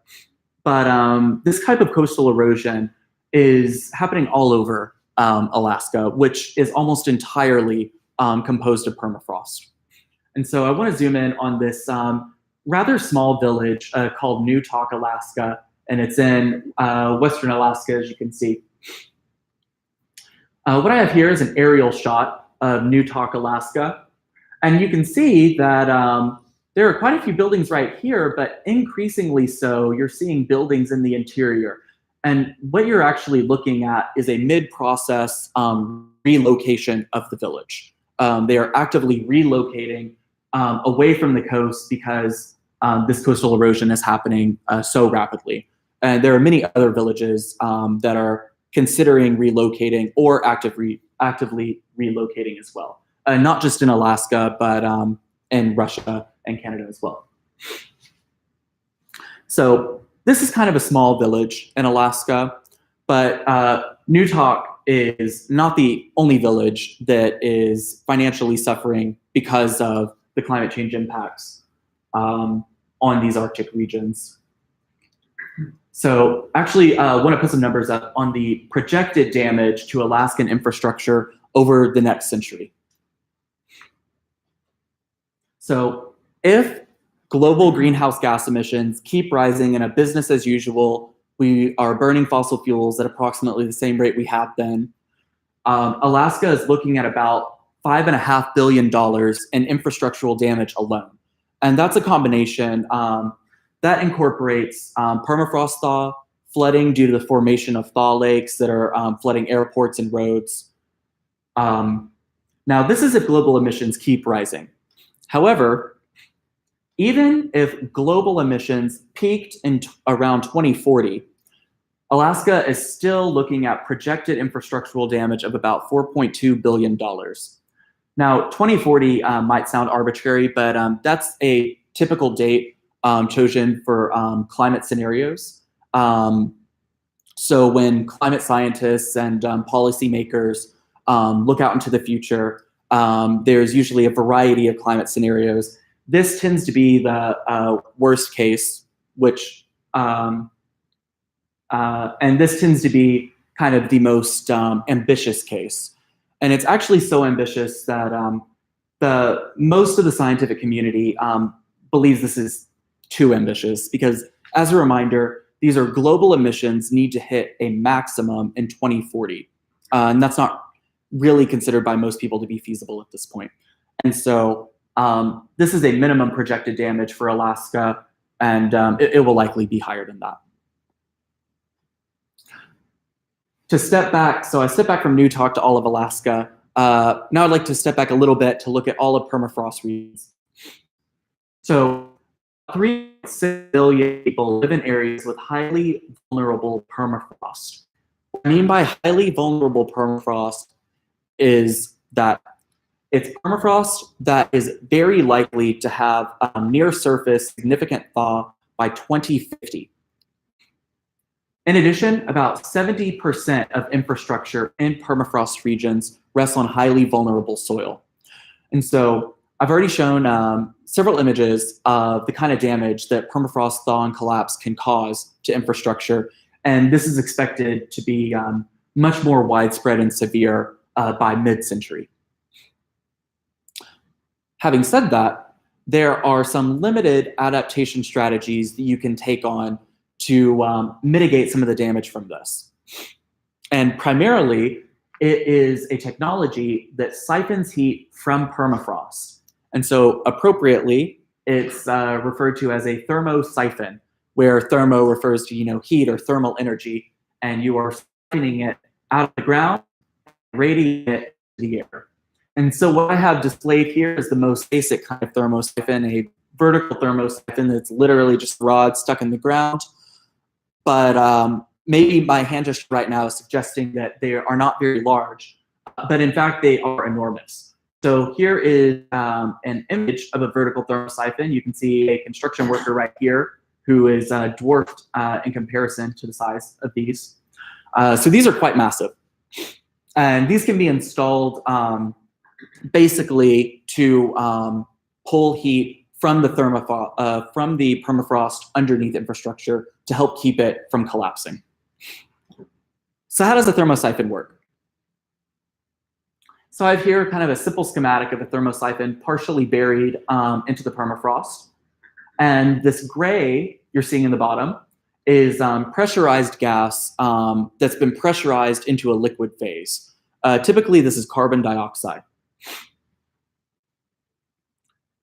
but this type of coastal erosion is happening all over Alaska, which is almost entirely composed of permafrost. And so I want to zoom in on this rather small village called Newtok, Alaska, and it's in western Alaska, as you can see. What I have here is an aerial shot of Newtok, Alaska, and you can see that there are quite a few buildings right here, but increasingly so, you're seeing buildings in the interior. And what you're actually looking at is a mid-process relocation of the village. They are actively relocating away from the coast because this coastal erosion is happening so rapidly. And there are many other villages that are considering relocating or actively relocating as well. Not just in Alaska, but in Russia and Canada as well. So this is kind of a small village in Alaska, but Newtok is not the only village that is financially suffering because of the climate change impacts on these Arctic regions. So actually, I want to put some numbers up on the projected damage to Alaskan infrastructure over the next century. So if global greenhouse gas emissions keep rising in a business as usual, we are burning fossil fuels at approximately the same rate we have been, Alaska is looking at about $5.5 billion in infrastructural damage alone. And that's a combination that incorporates permafrost thaw, flooding due to the formation of thaw lakes that are flooding airports and roads. Now, this is if global emissions keep rising. However, even if global emissions peaked in around 2040, Alaska is still looking at projected infrastructural damage of about $4.2 billion. Now, 2040 might sound arbitrary, but that's a typical date chosen for climate scenarios. So when climate scientists and policymakers look out into the future, there's usually a variety of climate scenarios. This tends to be the worst case, which, and this tends to be kind of the most ambitious case. And it's actually so ambitious that most of the scientific community believes this is too ambitious, because as a reminder, these are global emissions need to hit a maximum in 2040. And that's not really considered by most people to be feasible at this point. And so this is a minimum projected damage for Alaska, and it will likely be higher than that. To step back, so I step back from Newtok to all of Alaska. Now I'd like to step back a little bit to look at all of permafrost regions. So 3.6 billion people live in areas with highly vulnerable permafrost. What I mean by highly vulnerable permafrost is that it's permafrost that is very likely to have near surface significant thaw by 2050. In addition, about 70% of infrastructure in permafrost regions rests on highly vulnerable soil. And so I've already shown several images of the kind of damage that permafrost thaw and collapse can cause to infrastructure, and this is expected to be much more widespread and severe by mid-century. Having said that, there are some limited adaptation strategies that you can take on to mitigate some of the damage from this. And primarily, it is a technology that siphons heat from permafrost. And so appropriately, it's referred to as a Thermosyphon, where thermo refers to heat or thermal energy, and you are siphoning it out of the ground, radiating it to the air. And so what I have displayed here is the most basic kind of thermosyphon, a vertical thermosyphon that's literally just a rod stuck in the ground. But maybe my hand gesture right now is suggesting that they are not very large, but in fact they are enormous. So here is an image of a vertical thermosyphon. You can see a construction worker right here who is dwarfed in comparison to the size of these. So these are quite massive. And these can be installed basically to pull heat from the permafrost underneath infrastructure to help keep it from collapsing. So how does a thermosyphon work? So I have here kind of a simple schematic of a thermosyphon partially buried into the permafrost. And this gray you're seeing in the bottom is pressurized gas that's been pressurized into a liquid phase. Typically, this is carbon dioxide.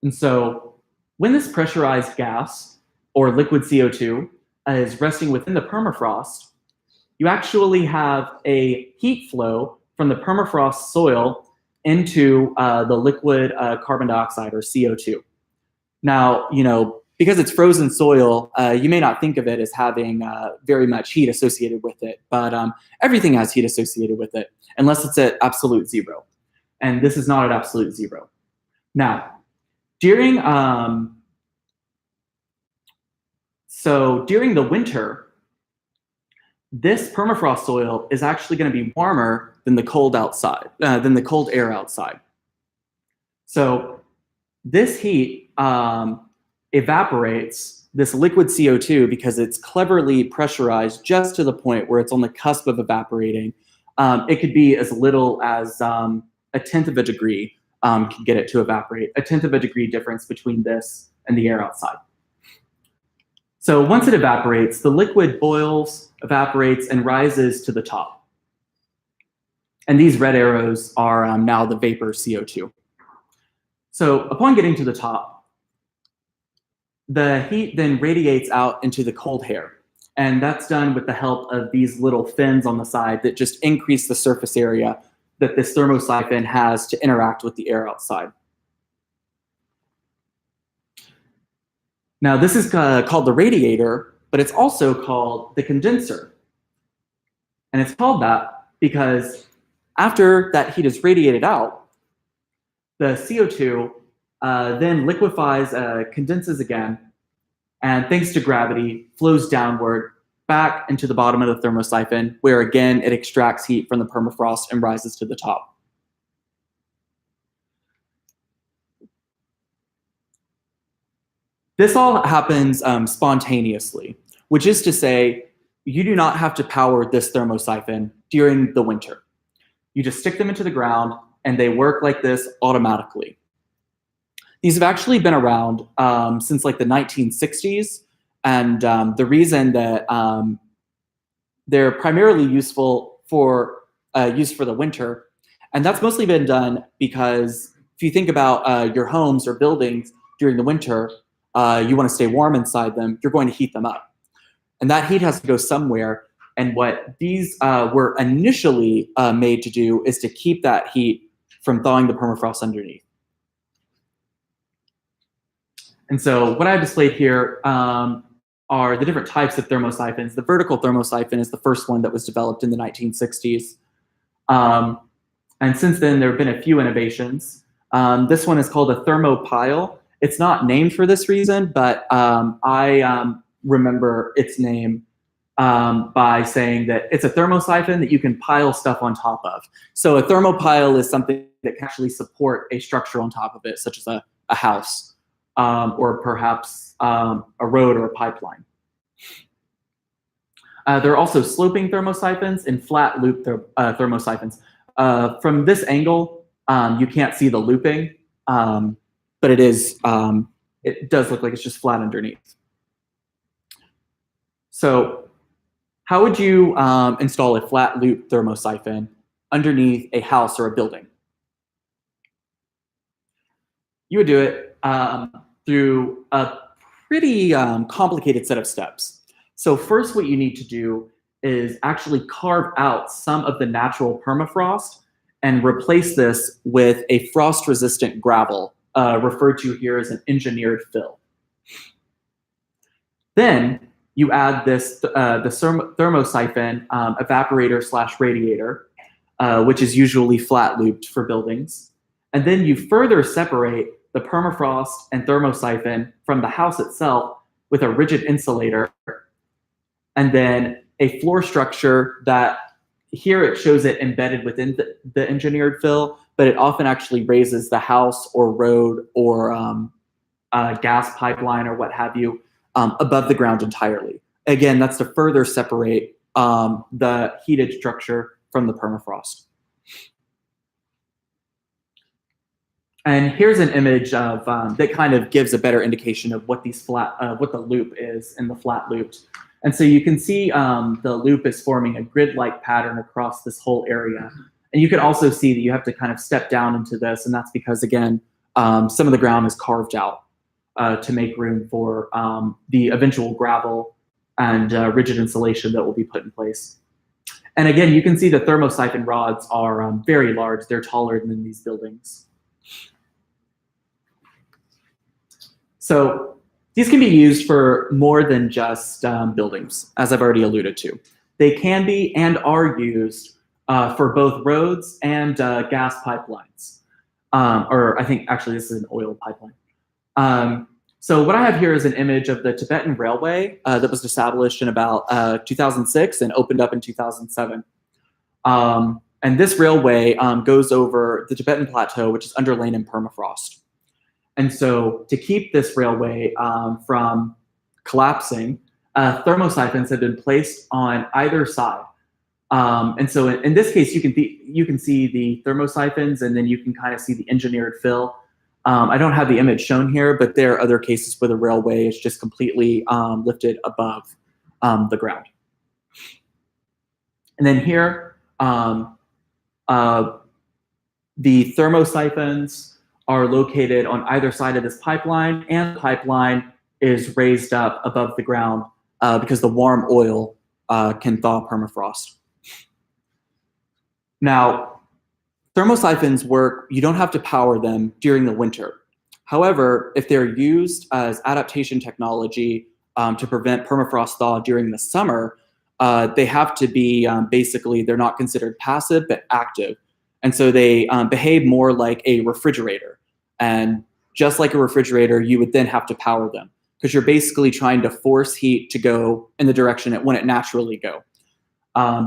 And so when this pressurized gas, or liquid CO2, is resting within the permafrost, you actually have a heat flow from the permafrost soil into the liquid carbon dioxide, or CO2. Now, because it's frozen soil, you may not think of it as having very much heat associated with it, but everything has heat associated with it, unless it's at absolute zero. And this is not at absolute zero. Now, during the winter, this permafrost soil is actually going to be warmer than the cold outside, than the cold air outside. So this heat evaporates this liquid CO2 because it's cleverly pressurized just to the point where it's on the cusp of evaporating. It could be as little as a tenth of a degree can get it to evaporate, a tenth of a degree difference between this and the air outside. So once it evaporates, the liquid boils, evaporates, and rises to the top. And these red arrows are now the vapor CO2. So upon getting to the top, the heat then radiates out into the cold air. And that's done with the help of these little fins on the side that just increase the surface area that this thermosyphon has to interact with the air outside. Now, this is called the radiator, but it's also called the condenser. And it's called that because after that heat is radiated out, the CO2 then liquefies, condenses again, and thanks to gravity, flows downward back into the bottom of the thermosyphon, where again it extracts heat from the permafrost and rises to the top. This all happens spontaneously, which is to say, you do not have to power this thermosyphon during the winter. You just stick them into the ground and they work like this automatically. These have actually been around since like the 1960s, and the reason that they're primarily useful for use for the winter, and that's mostly been done because if you think about your homes or buildings during the winter, you want to stay warm inside them, you're going to heat them up. And that heat has to go somewhere, and what these were initially made to do is to keep that heat from thawing the permafrost underneath. And so what I've displayed here are the different types of thermosyphons. The vertical thermosyphon is the first one that was developed in the 1960s. And since then, there have been a few innovations. This one is called a thermopile. It's not named for this reason, but I remember its name by saying that it's a thermosyphon that you can pile stuff on top of. So a thermopile is something that can actually support a structure on top of it, such as a house. or perhaps a road or a pipeline. There are also sloping thermosyphons and flat loop thermosyphons. From this angle, you can't see the looping, but it does look like it's just flat underneath. So how would you install a flat loop thermosyphon underneath a house or a building? You would do it through a pretty complicated set of steps. So first, what you need to do is actually carve out some of the natural permafrost and replace this with a frost-resistant gravel, referred to here as an engineered fill. Then you add this the Thermosyphon evaporator / radiator, which is usually flat looped for buildings. And then you further separate the permafrost and Thermosyphon from the house itself with a rigid insulator, and then a floor structure that here it shows it embedded within the engineered fill, but it often actually raises the house or road or gas pipeline or what have you above the ground entirely. Again, that's to further separate the heated structure from the permafrost. And here's an image of that kind of gives a better indication of what these what the loop is in the flat looped. And so you can see the loop is forming a grid-like pattern across this whole area. And you can also see that you have to kind of step down into this, and that's because, again, some of the ground is carved out to make room for the eventual gravel and rigid insulation that will be put in place. And again, you can see the Thermosyphon rods are very large. They're taller than these buildings. So these can be used for more than just buildings, as I've already alluded to. They can be and are used for both roads and gas pipelines. Or I think actually this is an oil pipeline. So what I have here is an image of the Tibetan Railway that was established in about 2006 and opened up in 2007. And this railway goes over the Tibetan Plateau, which is underlain in permafrost. And so to keep this railway from collapsing, thermosyphons have been placed on either side. And so in this case, you can see the thermosyphons, and then you can kind of see the engineered fill. I don't have the image shown here, but there are other cases where the railway is just completely lifted above the ground. And then here, the thermosyphons are located on either side of this pipeline, and the pipeline is raised up above the ground because the warm oil can thaw permafrost. Now, thermosyphons work, you don't have to power them during the winter. However, if they're used as adaptation technology to prevent permafrost thaw during the summer, they have to be basically, they're not considered passive, but active. And so they behave more like a refrigerator. And just like a refrigerator, you would then have to power them because you're basically trying to force heat to go in the direction it wouldn't naturally go.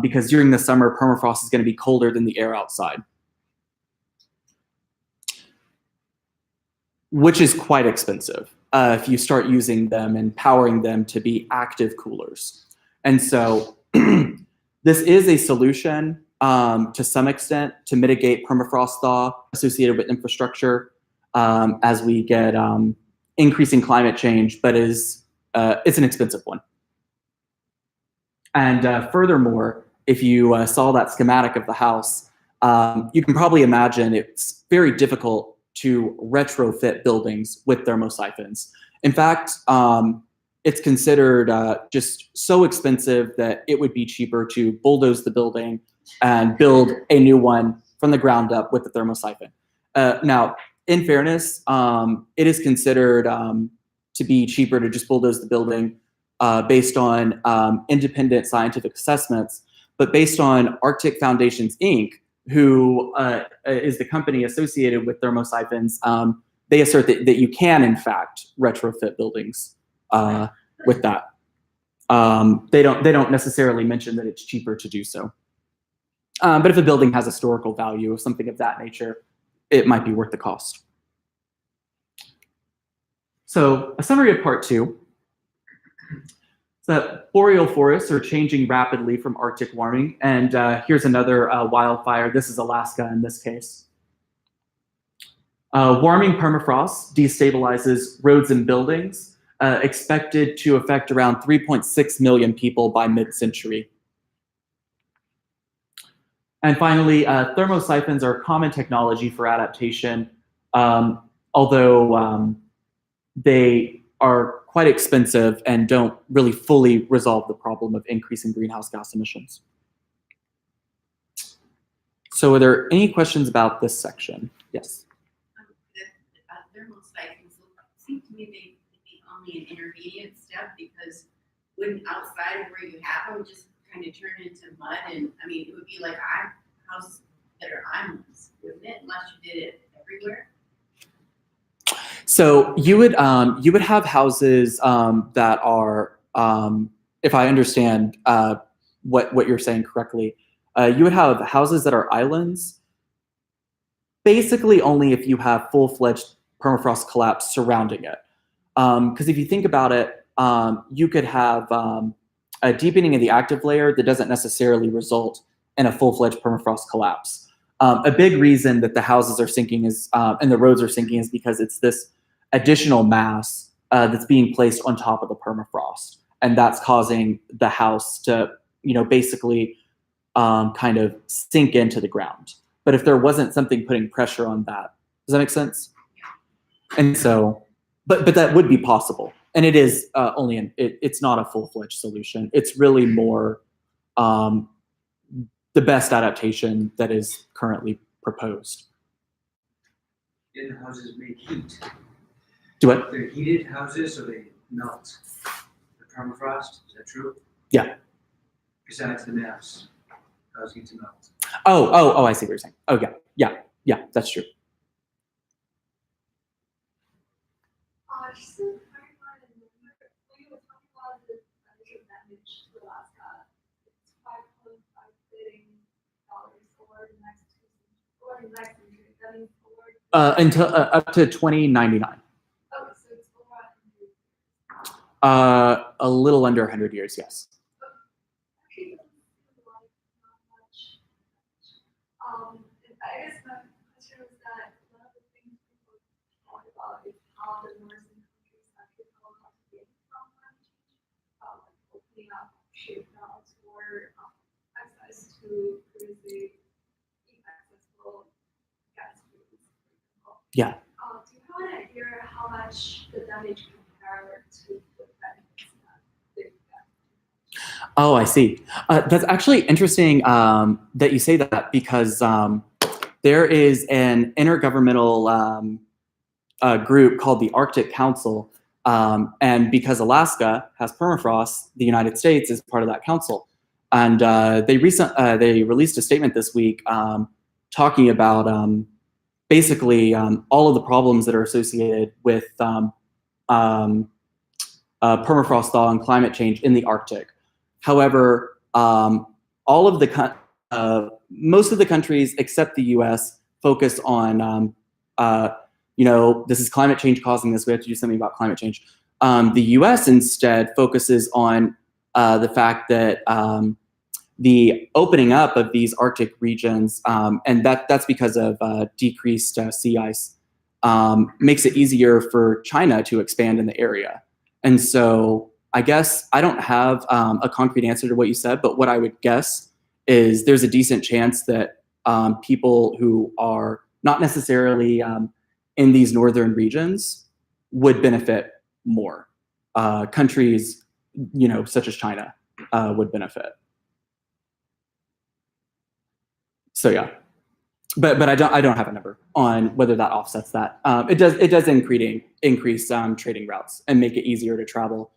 Because during the summer, permafrost is going to be colder than the air outside, which is quite expensive if you start using them and powering them to be active coolers. And so this is a solution to some extent to mitigate permafrost thaw associated with infrastructure as we get increasing climate change, but it's an expensive one. And furthermore, if you saw that schematic of the house, you can probably imagine it's very difficult to retrofit buildings with thermosyphons. In fact, it's considered just so expensive that it would be cheaper to bulldoze the building and build a new one from the ground up with the thermosyphon. Now, in fairness, it is considered to be cheaper to just bulldoze the building based on independent scientific assessments, but based on Arctic Foundations, Inc., who is the company associated with thermosyphons, they assert that you can, in fact, retrofit buildings with that. They don't necessarily mention that it's cheaper to do so. But if a building has historical value or something of that nature, it might be worth the cost. So a summary of part 2. The boreal forests are changing rapidly from Arctic warming, and here's another wildfire. This is Alaska in this case. Warming permafrost destabilizes roads and buildings, expected to affect around 3.6 million people by mid-century. And finally, thermosyphons are common technology for adaptation, although they are quite expensive and don't really fully resolve the problem of increasing greenhouse gas emissions. So are there any questions about this section? Yes. The thermosyphons seem to me they be only an intermediate step, because wouldn't outside of where you have them just kind of turn into mud? And I mean, it would be like houses that are islands, wouldn't it? Unless you did it everywhere. So you would have houses that are, if I understand what you're saying correctly, you would have houses that are islands, basically only if you have full-fledged permafrost collapse surrounding it. Because if you think about it, you could have a deepening of the active layer that doesn't necessarily result in a full-fledged permafrost collapse. A big reason that the houses are sinking is and the roads are sinking is because it's this additional mass that's being placed on top of the permafrost, and that's causing the house to, basically kind of sink into the ground. But if there wasn't something putting pressure on that, does that make sense? And so, but that would be possible, and it is it's not a full-fledged solution. It's really more the best adaptation that is currently proposed. And houses make heat. Do what? They're heated houses, so they melt. The permafrost, is that true? Yeah. Besides the mass causing it to melt. Oh, I see what you're saying. Oh, yeah, that's true. Just to clarify, when you were talking about the potential damage to Alaska, it's $5.5 billion over the next century. That means over Until up to 2099. Okay, so it's over 100 years. A little under 100 years, yes. Actually, it doesn't seem like not much. I guess my question was that one of the things people talk about is how the northern countries actually come about to get from climate change, like opening up shade routes or access to previously inaccessible gas fields, for example. Yeah. Do you have an idea how much the damage compared to the benefits that they get? Oh, I see. That's actually interesting that you say that, because there is an intergovernmental group called the Arctic Council, and because Alaska has permafrost, the United States is part of that council. And they released a statement this week talking about basically all of the problems that are associated with permafrost thaw and climate change in the Arctic. However, most of the countries except the U.S. focus on, this is climate change causing this, we have to do something about climate change. The U.S. instead focuses on the fact that the opening up of these Arctic regions, and that's because of decreased sea ice, makes it easier for China to expand in the area. And so I guess I don't have a concrete answer to what you said, but what I would guess is there's a decent chance that people who are not necessarily in these northern regions would benefit more. Countries, such as China, would benefit. So yeah, but I don't have a number on whether that offsets that. It does increase trading routes and make it easier to travel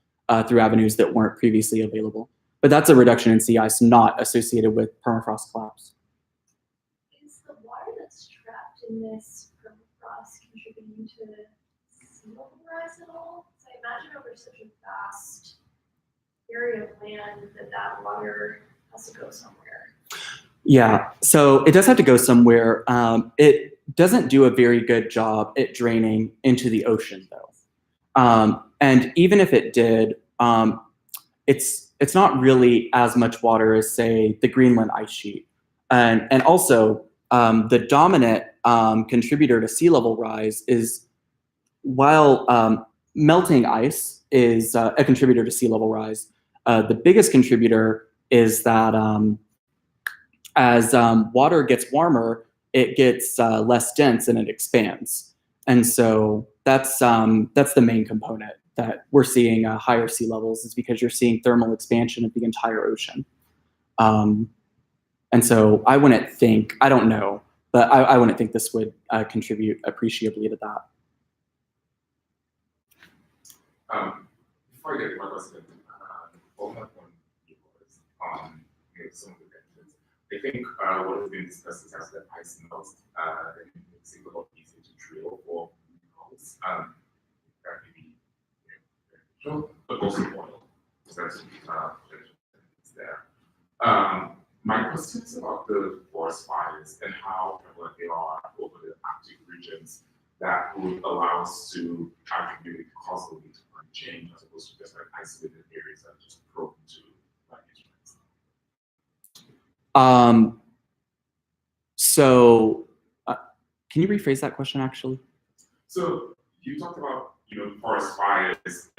through avenues that weren't previously available. But that's a reduction in sea ice not associated with permafrost collapse. Is the water that's trapped in this permafrost contributing to sea level rise at all? So I imagine over such a vast area of land that water has to go somewhere. Yeah, so it does have to go somewhere. It doesn't do a very good job at draining into the ocean, though. And even if it did, it's not really as much water as, say, the Greenland ice sheet. And also, the dominant contributor to sea level rise is, while melting ice is a contributor to sea level rise, the biggest contributor is that as water gets warmer, it gets less dense and it expands. And so that's the main component that we're seeing higher sea levels, is because you're seeing thermal expansion of the entire ocean. And so I wouldn't think, I don't know, but I wouldn't think this would contribute appreciably to that. Before I get to my question, on that one, some of the benefits, I think what has been discussed is as the ice melts, it makes it a lot easier to drill for minerals. That may be beneficial, but also oil. So that's there. My question is about the forest fires and how prevalent they are over the Arctic regions that would allow us to attribute causally to climate change as opposed to just like isolated areas that are just prone to climate change. So can you rephrase that question actually? So you talked about, forest fires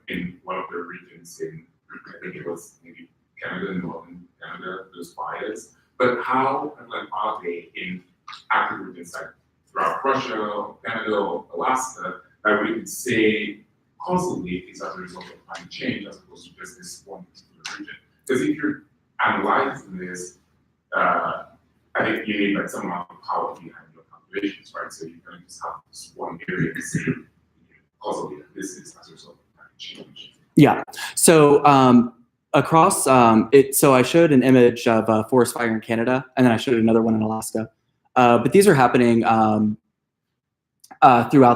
in one of the regions in, I think it was maybe Canada, Northern Canada, those fires. But how prevalent are they in active regions like throughout Russia, or Canada, or Alaska, that we could say causally is as a result of climate change as opposed to just this one particular region? Because if you're analyzing this, I think you need like some amount of power behind your calculations, right? So you can just have this one area to say causally that this is as a result of climate change. Yeah. So across so I showed an image of a forest fire in Canada, and then I showed another one in Alaska. But these are happening throughout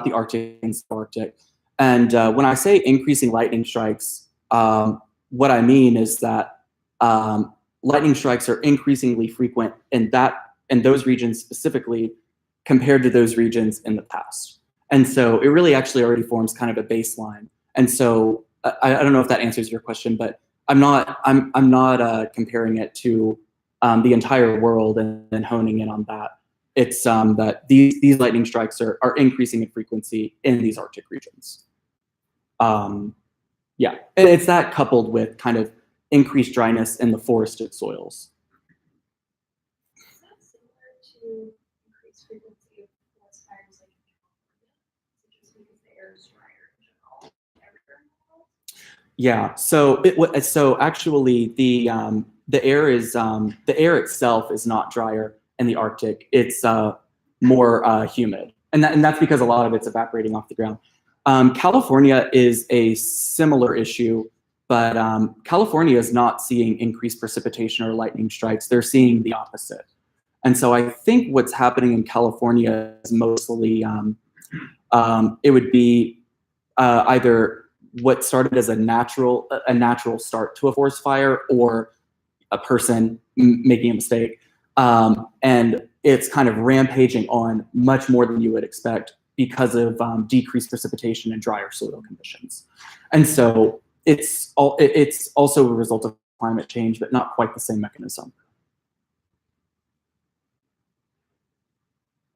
the Arctic and subarctic. And when I say increasing lightning strikes, what I mean is that lightning strikes are increasingly frequent in those regions specifically compared to those regions in the past. And so it really actually already forms kind of a baseline. And so I don't know if that answers your question, but I'm not comparing it to the entire world and honing in on that. It's that these lightning strikes are increasing in frequency in these Arctic regions. Yeah, and it's that coupled with kind of increased dryness in the forested soils. Is that similar to increased frequency of forest fires like in California? Just because the air is drier in general everywhere in the world? Yeah, so actually the air itself is not drier in the Arctic. It's more humid, and that's because a lot of it's evaporating off the ground. California is a similar issue, but California is not seeing increased precipitation or lightning strikes. They're seeing the opposite. And so I think what's happening in California is mostly, it would be either what started as a natural start to a forest fire, or a person making a mistake. And it's kind of rampaging on much more than you would expect because of decreased precipitation and drier soil conditions. And so it's also a result of climate change, but not quite the same mechanism.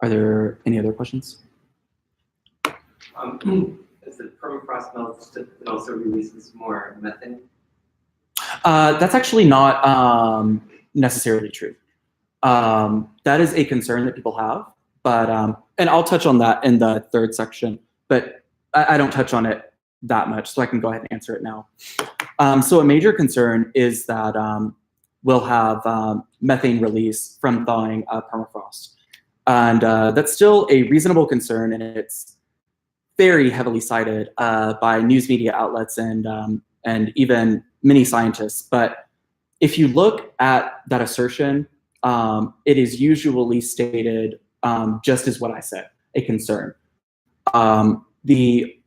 Are there any other questions? As the permafrost melts, it also releases more methane? That's actually not necessarily true. That is a concern that people have, but and I'll touch on that in the third section, but I don't touch on it that much, so I can go ahead and answer it now. So a major concern is that we'll have methane release from thawing permafrost. And that's still a reasonable concern, and it's very heavily cited by news media outlets and even many scientists. But if you look at that assertion, it is usually stated just as what I said, a concern. The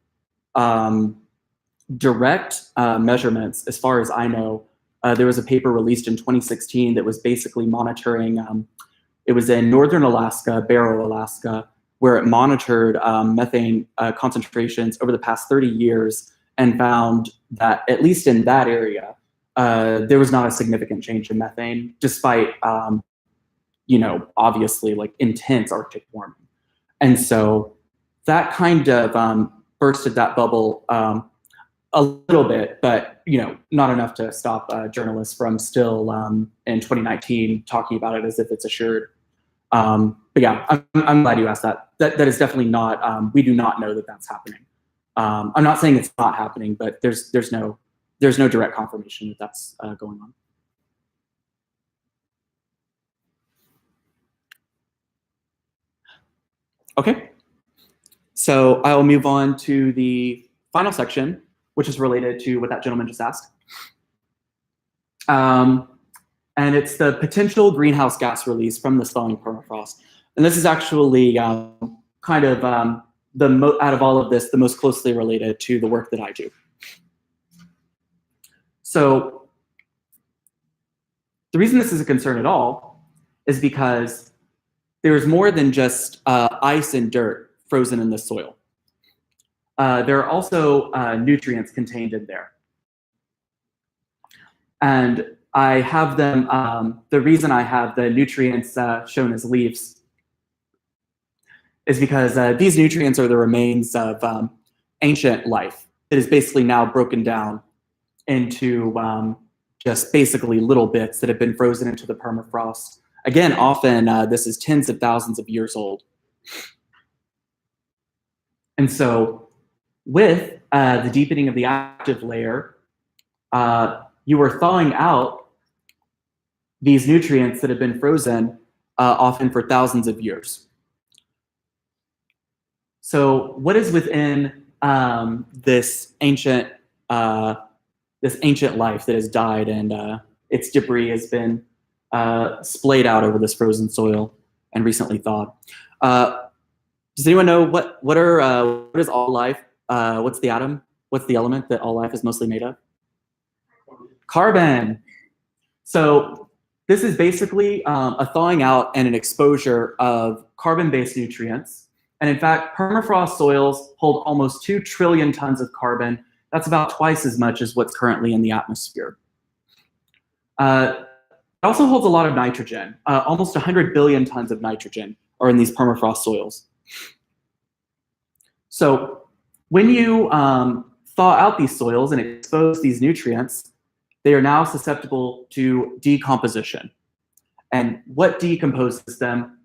direct measurements, as far as I know, there was a paper released in 2016 that was basically monitoring, it was in northern Alaska, Barrow, Alaska, where it monitored methane concentrations over the past 30 years and found that, at least in that area, there was not a significant change in methane, despite, obviously, like, intense Arctic warming. And so that kind of bursted that bubble a little bit, but not enough to stop journalists from still in 2019 talking about it as if it's assured. But yeah, I'm glad you asked that. That is definitely not. We do not know that that's happening. I'm not saying it's not happening, but there's no direct confirmation that that's going on. Okay, so I will move on to the final section, which is related to what that gentleman just asked. And it's the potential greenhouse gas release from the thawing permafrost. And this is actually kind of out of all of this, the most closely related to the work that I do. So the reason this is a concern at all is because there's more than just ice and dirt frozen in the soil. There are also nutrients contained in there. And I have them, the reason I have the nutrients shown as leaves is because these nutrients are the remains of ancient life. It is basically now broken down into just basically little bits that have been frozen into the permafrost. Again, often this is tens of thousands of years old. And so with the deepening of the active layer, you are thawing out these nutrients that have been frozen often for thousands of years. So what is within this ancient life that has died and its debris has been splayed out over this frozen soil and recently thawed? Does anyone know what is all life? What's the atom? What's the element that all life is mostly made of? Carbon. So this is basically a thawing out and an exposure of carbon-based nutrients. And in fact, permafrost soils hold almost 2 trillion tons of carbon. That's about twice as much as what's currently in the atmosphere. It also holds a lot of nitrogen. Almost 100 billion tons of nitrogen are in these permafrost soils. So when you thaw out these soils and expose these nutrients, they are now susceptible to decomposition. And what decomposes them?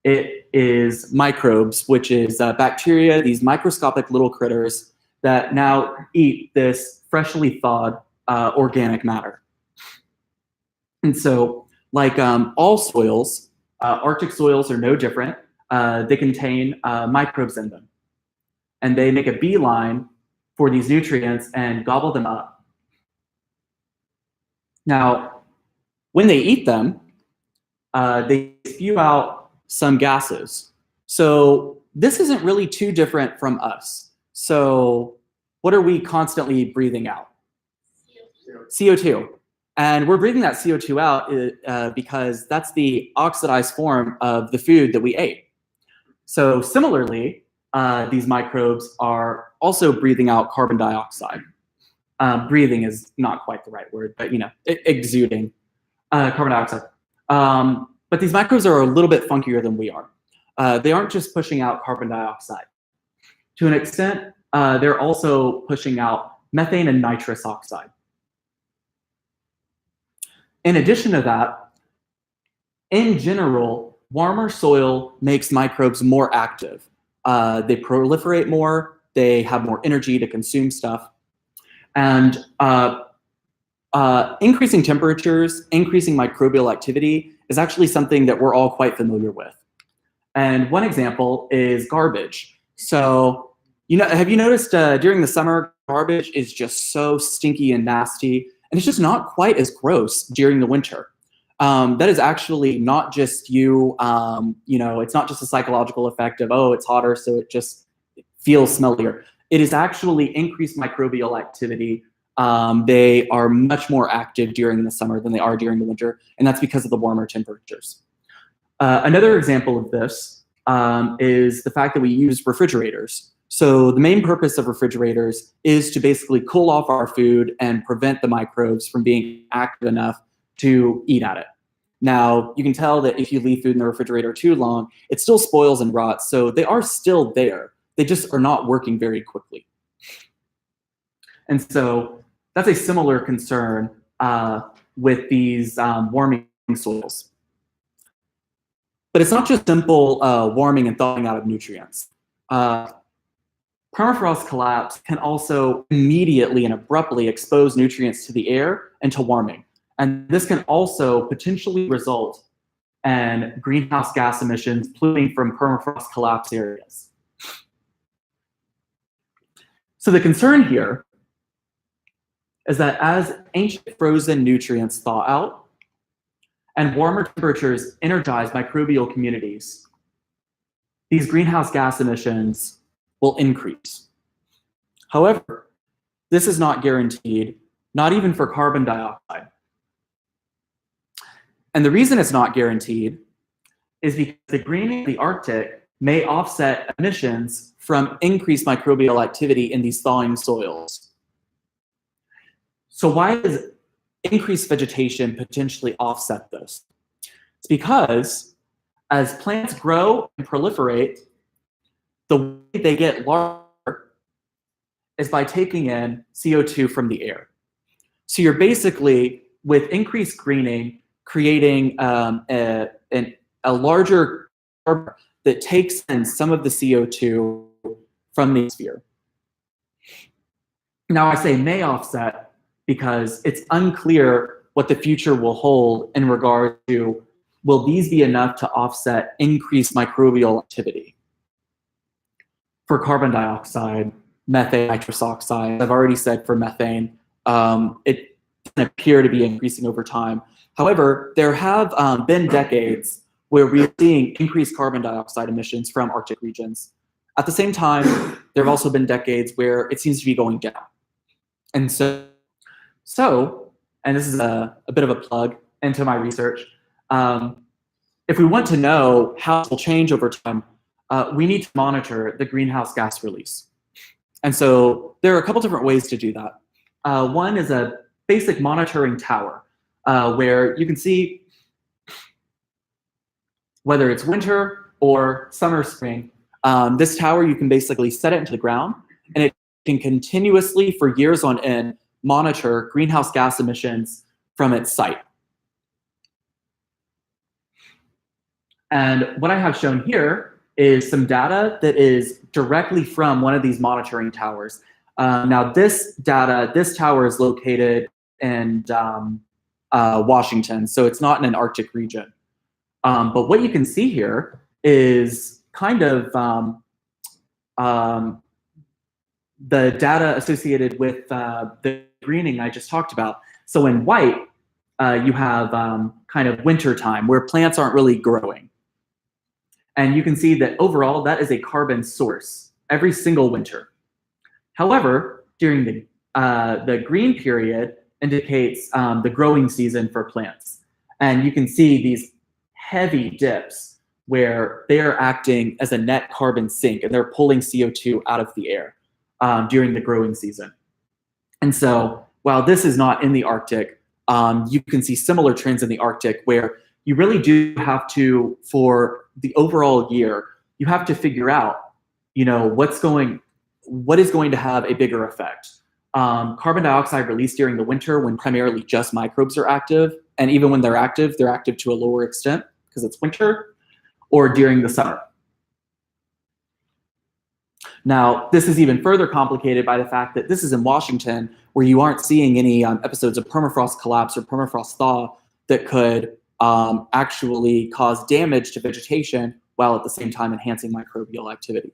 It is microbes, which is bacteria, these microscopic little critters that now eat this freshly thawed organic matter. And so, like all soils, Arctic soils are no different. They contain microbes in them. And they make a beeline for these nutrients and gobble them up. Now, when they eat them, they spew out some gases. So this isn't really too different from us. So what are we constantly breathing out? CO2. And we're breathing that CO2 out because that's the oxidized form of the food that we ate. So similarly, these microbes are also breathing out carbon dioxide. Breathing is not quite the right word, but exuding carbon dioxide. But these microbes are a little bit funkier than we are. They aren't just pushing out carbon dioxide. To an extent, they're also pushing out methane and nitrous oxide. In addition to that, in general, warmer soil makes microbes more active. They proliferate more, they have more energy to consume stuff. And increasing temperatures, increasing microbial activity is actually something that we're all quite familiar with. And one example is garbage. So, have you noticed during the summer, garbage is just so stinky and nasty, and it's just not quite as gross during the winter. That is actually not just it's not just a psychological effect of, oh, it's hotter, so it just feels smellier. It is actually increased microbial activity. They are much more active during the summer than they are during the winter, and that's because of the warmer temperatures. Another example of this is the fact that we use refrigerators. So the main purpose of refrigerators is to basically cool off our food and prevent the microbes from being active enough to eat at it. Now, you can tell that if you leave food in the refrigerator too long, it still spoils and rots, so they are still there. They just are not working very quickly. And so that's a similar concern with these warming soils. But it's not just simple warming and thawing out of nutrients. Permafrost collapse can also immediately and abruptly expose nutrients to the air and to warming. And this can also potentially result in greenhouse gas emissions polluting from permafrost collapse areas. So the concern here is that as ancient frozen nutrients thaw out and warmer temperatures energize microbial communities, these greenhouse gas emissions will increase. However, this is not guaranteed, not even for carbon dioxide. And the reason it's not guaranteed is because the greening of the Arctic may offset emissions from increased microbial activity in these thawing soils. So why does increased vegetation potentially offset this? It's because as plants grow and proliferate, the way they get larger is by taking in CO2 from the air. So you're basically, with increased greening, creating a larger carbon that takes in some of the CO2 from the atmosphere. Now I say may offset because it's unclear what the future will hold in regard to, will these be enough to offset increased microbial activity? For carbon dioxide, methane, nitrous oxide, I've already said for methane, it doesn't appear to be increasing over time. However, there have been decades where we're seeing increased carbon dioxide emissions from Arctic regions. At the same time, there have also been decades where it seems to be going down. And so and this is a bit of a plug into my research, if we want to know how it will change over time, we need to monitor the greenhouse gas release. And so there are a couple different ways to do that. One is a basic monitoring tower, where you can see whether it's winter or summer, spring. This tower, you can basically set it into the ground, and it can continuously, for years on end, monitor greenhouse gas emissions from its site. And what I have shown here is some data that is directly from one of these monitoring towers. Now this tower is located in Washington, so it's not in an Arctic region. But what you can see here is kind of the data associated with the greening I just talked about. So in white, you have kind of winter time where plants aren't really growing. And you can see that overall, that is a carbon source every single winter. However, during the green period indicates the growing season for plants. And you can see these heavy dips where they're acting as a net carbon sink and they're pulling CO2 out of the air during the growing season. And so while this is not in the Arctic, you can see similar trends in the Arctic where you really do have to, for the overall year, you have to figure out, what is going to have a bigger effect. Carbon dioxide released during the winter when primarily just microbes are active, and even when they're active to a lower extent because it's winter, or during the summer. Now, this is even further complicated by the fact that this is in Washington, where you aren't seeing any episodes of permafrost collapse or permafrost thaw that could actually cause damage to vegetation while at the same time enhancing microbial activity.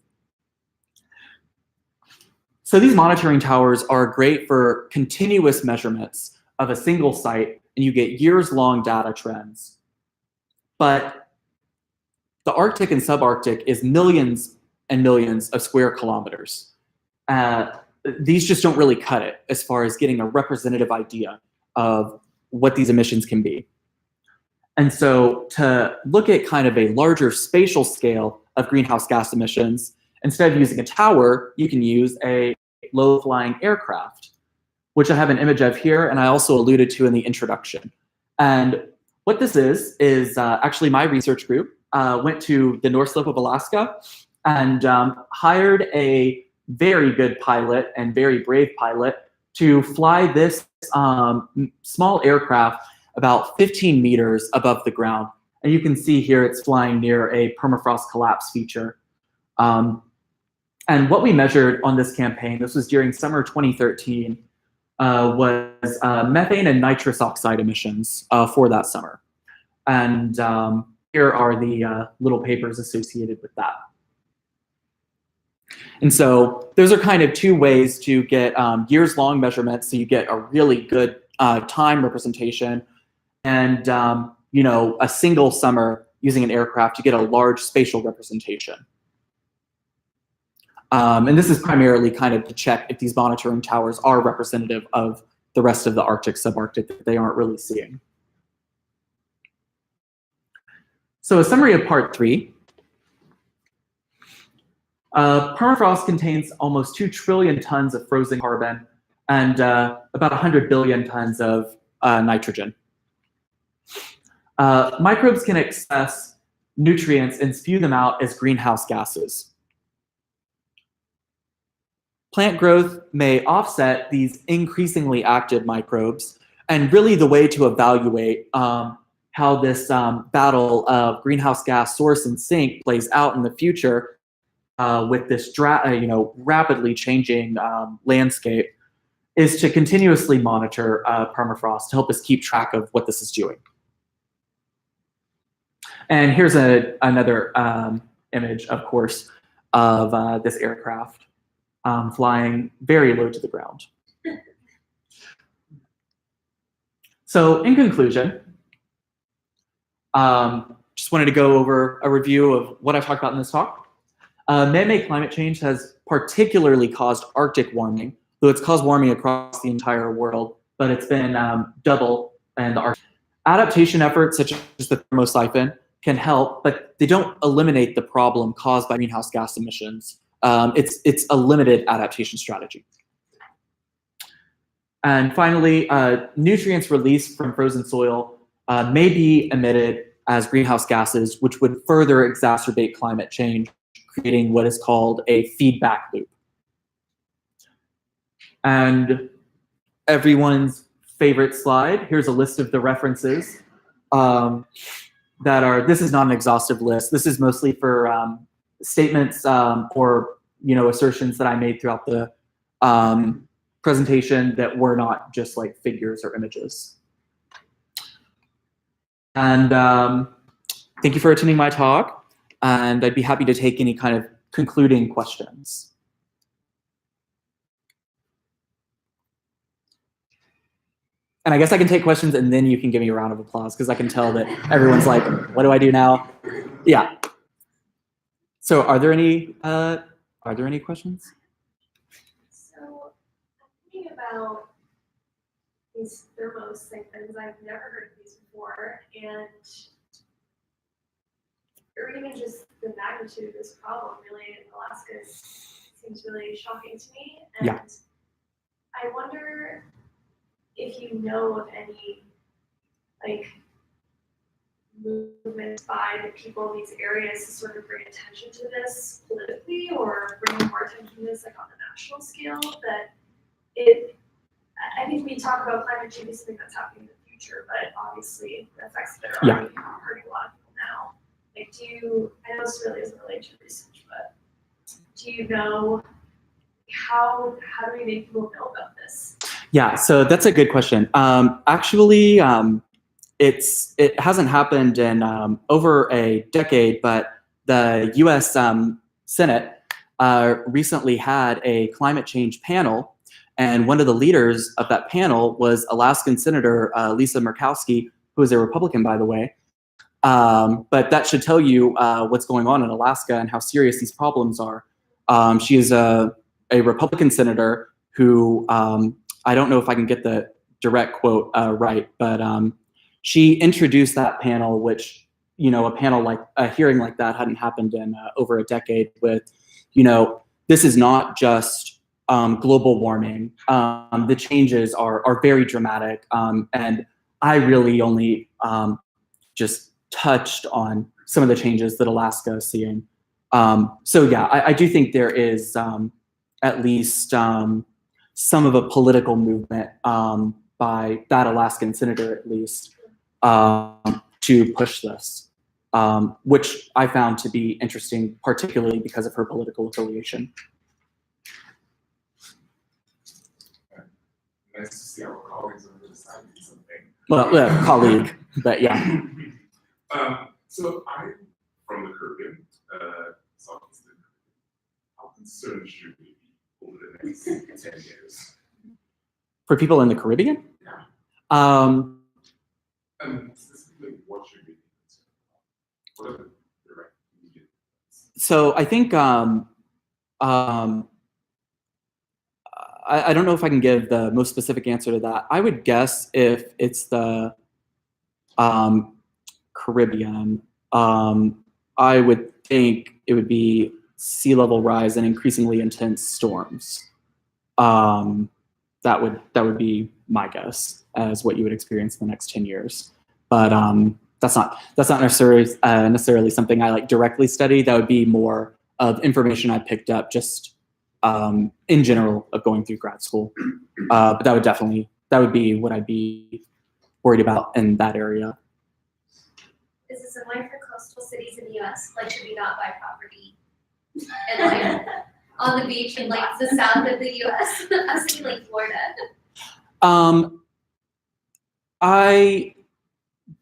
So these monitoring towers are great for continuous measurements of a single site, and you get years-long data trends. But the Arctic and subarctic is millions and millions of square kilometers. These just don't really cut it as far as getting a representative idea of what these emissions can be. And so to look at kind of a larger spatial scale of greenhouse gas emissions. Instead of using a tower, you can use a low-flying aircraft, which I have an image of here, and I also alluded to in the introduction. And what this is actually my research group went to the North Slope of Alaska and hired a very good pilot and very brave pilot to fly this small aircraft about 15 meters above the ground. And you can see here it's flying near a permafrost collapse feature. And what we measured on this campaign, this was during summer 2013, was methane and nitrous oxide emissions for that summer. And here are the little papers associated with that. And so those are kind of two ways to get years-long measurements, so you get a really good time representation, and you know, a single summer using an aircraft to get a large spatial representation. And this is primarily kind of to check if these monitoring towers are representative of the rest of the Arctic, subarctic that they aren't really seeing. So a summary of part 3. Permafrost contains almost 2 trillion tons of frozen carbon and about 100 billion tons of nitrogen. Microbes can access nutrients and spew them out as greenhouse gases. Plant growth may offset these increasingly active microbes, and really the way to evaluate how this battle of greenhouse gas source and sink plays out in the future with this rapidly changing landscape is to continuously monitor permafrost to help us keep track of what this is doing. And here's another image, of course, of this aircraft flying very low to the ground. So in conclusion, just wanted to go over a review of what I've talked about in this talk. Man-made climate change has particularly caused Arctic warming, though it's caused warming across the entire world, but it's been double in the Arctic. Adaptation efforts such as the Thermo Siphon can help, but they don't eliminate the problem caused by greenhouse gas emissions. It's a limited adaptation strategy. And finally, nutrients released from frozen soil may be emitted as greenhouse gases, which would further exacerbate climate change, creating what is called a feedback loop. And everyone's favorite slide, here's a list of the references that are, this is not an exhaustive list. This is mostly for statements or assertions that I made throughout the presentation that were not just like figures or images. And thank you for attending my talk, and I'd be happy to take any kind of concluding questions. And I guess I can take questions and then you can give me a round of applause, because I can tell that everyone's like, what do I do now? Yeah. So are there any questions? So I'm thinking about these Thermo Siphons. I've never heard of these before, and or even just the magnitude of this problem really in Alaska seems really shocking to me. And Yeah. I wonder if you know of any movements by the people in these areas to sort of bring attention to this politically, or bring more attention to this on the national scale, that I think we talk about climate change as something that's happening in the future, but obviously the effects that are already hurting a lot of people now. I know this really isn't related to research, but do you know how do we make people know about this? Yeah, so that's a good question. Actually, it hasn't happened in over a decade, but the U.S. Senate recently had a climate change panel, and one of the leaders of that panel was Alaskan Senator Lisa Murkowski, who is a Republican, by the way. But that should tell you what's going on in Alaska and how serious these problems are. She is a Republican senator who, I don't know if I can get the direct quote right, but she introduced that panel, which a panel like a hearing like that hadn't happened in over a decade with, this is not just global warming. The changes are very dramatic. And I really only just touched on some of the changes that Alaska is seeing. So yeah, I do think there is at least some of a political movement by that Alaskan senator, at least, to push this, which I found to be interesting, particularly because of her political affiliation. Nice to see our colleagues on the other side do something. Well, colleague, but yeah. So I'm from the Caribbean, Southeast Caribbean. How concerned should we be over the next 10 years? For people in the Caribbean? Yeah. And specifically, what should we be concerned about? What are the direct immediate things? So I think I don't know if I can give the most specific answer to that. I would guess if it's the Caribbean, I would think it would be sea level rise and increasingly intense storms. That would be my guess as what you would experience in the next 10 years. But that's not necessarily something I directly study. That would be more of information I picked up just in general of going through grad school. But that would be what I'd be worried about in that area. Is it similar for coastal cities in the US? Should we not buy property and on the beach in the south of the US? I'm thinking Florida. I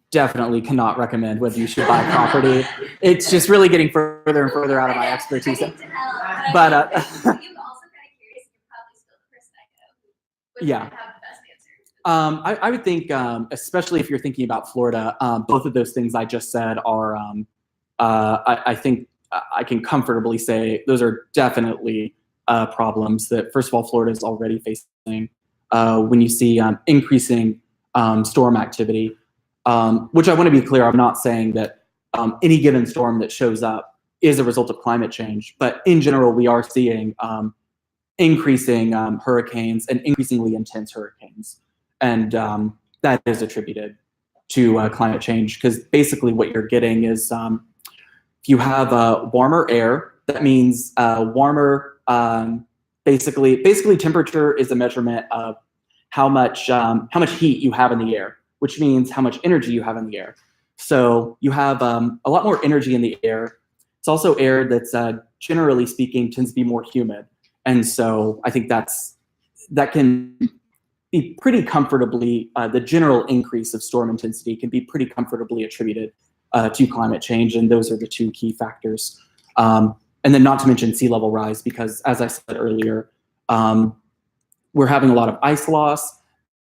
definitely cannot recommend whether you should buy property. It's just really getting further and further out of my expertise. But I'm also kind of curious. You're probably still the person I know who would Yeah. have the best answer. I would think, especially if you're thinking about Florida, both of those things I just said are, I think I can comfortably say those are definitely problems that, first of all, Florida is already facing when you see increasing storm activity, which I want to be clear, I'm not saying that any given storm that shows up is a result of climate change, but in general, we are seeing increasing hurricanes and increasingly intense hurricanes. And that is attributed to climate change, because basically what you're getting is if you have warmer air, that means warmer, basically temperature is a measurement of how much heat you have in the air, which means how much energy you have in the air. So you have a lot more energy in the air. It's also air that's generally speaking tends to be more humid. And so I think that can be pretty comfortably, the general increase of storm intensity can be pretty comfortably attributed to climate change. And those are the two key factors. And then not to mention sea level rise, because as I said earlier, we're having a lot of ice loss,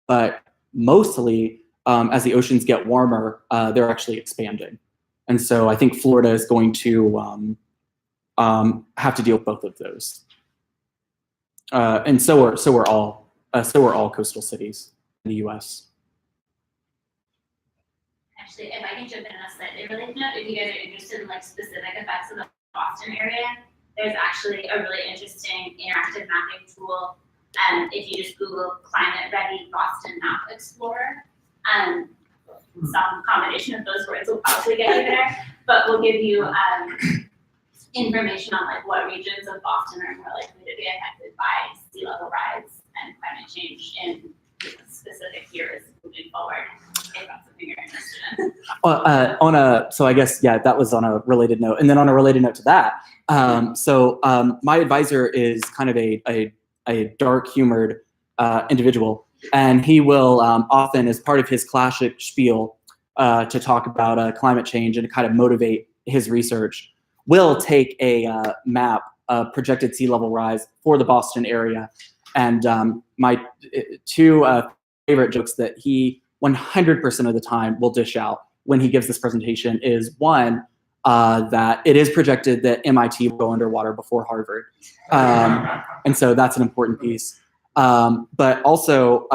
but mostly as the oceans get warmer, they're actually expanding. And so I think Florida is going to have to deal with both of those. And so are all coastal cities in the U.S. Actually, if I can jump in on a slightly related note, if you guys are interested in specific effects of the Boston area, there's actually a really interesting interactive mapping tool. If you just Google Climate Ready Boston Map Explorer, some combination of those words will probably get you there, but we'll give you information on what regions of Boston are more likely to be affected by sea level rise and climate change in specific years moving forward. If that's something you're interested in. So I guess, yeah, that was on a related note. And then on a related note to that, my advisor is kind of a dark humored individual, and he will often, as part of his classic spiel to talk about climate change and to kind of motivate his research, will take a map of projected sea level rise for the Boston area. And my two favorite jokes that he 100% of the time will dish out when he gives this presentation is, one, that it is projected that MIT will go underwater before Harvard. And so that's an important piece. But also,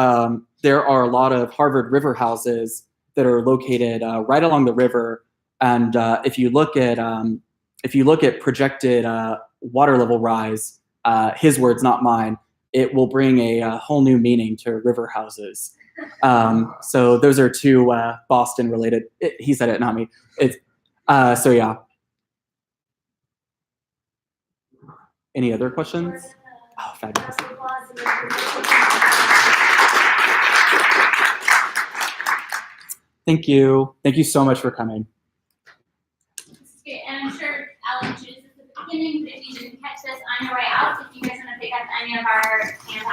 there are a lot of Harvard river houses that are located right along the river And if you look at projected water level rise, his words, not mine, it will bring a whole new meaning to river houses. So those are two Boston related. He said it, not me. So yeah. Any other questions? Oh, fabulous. Thank you. Thank you so much for coming. This is great, and I'm sure Alan introduced this at the beginning, but if you didn't catch this on your way out, if you guys want to pick up any of our handouts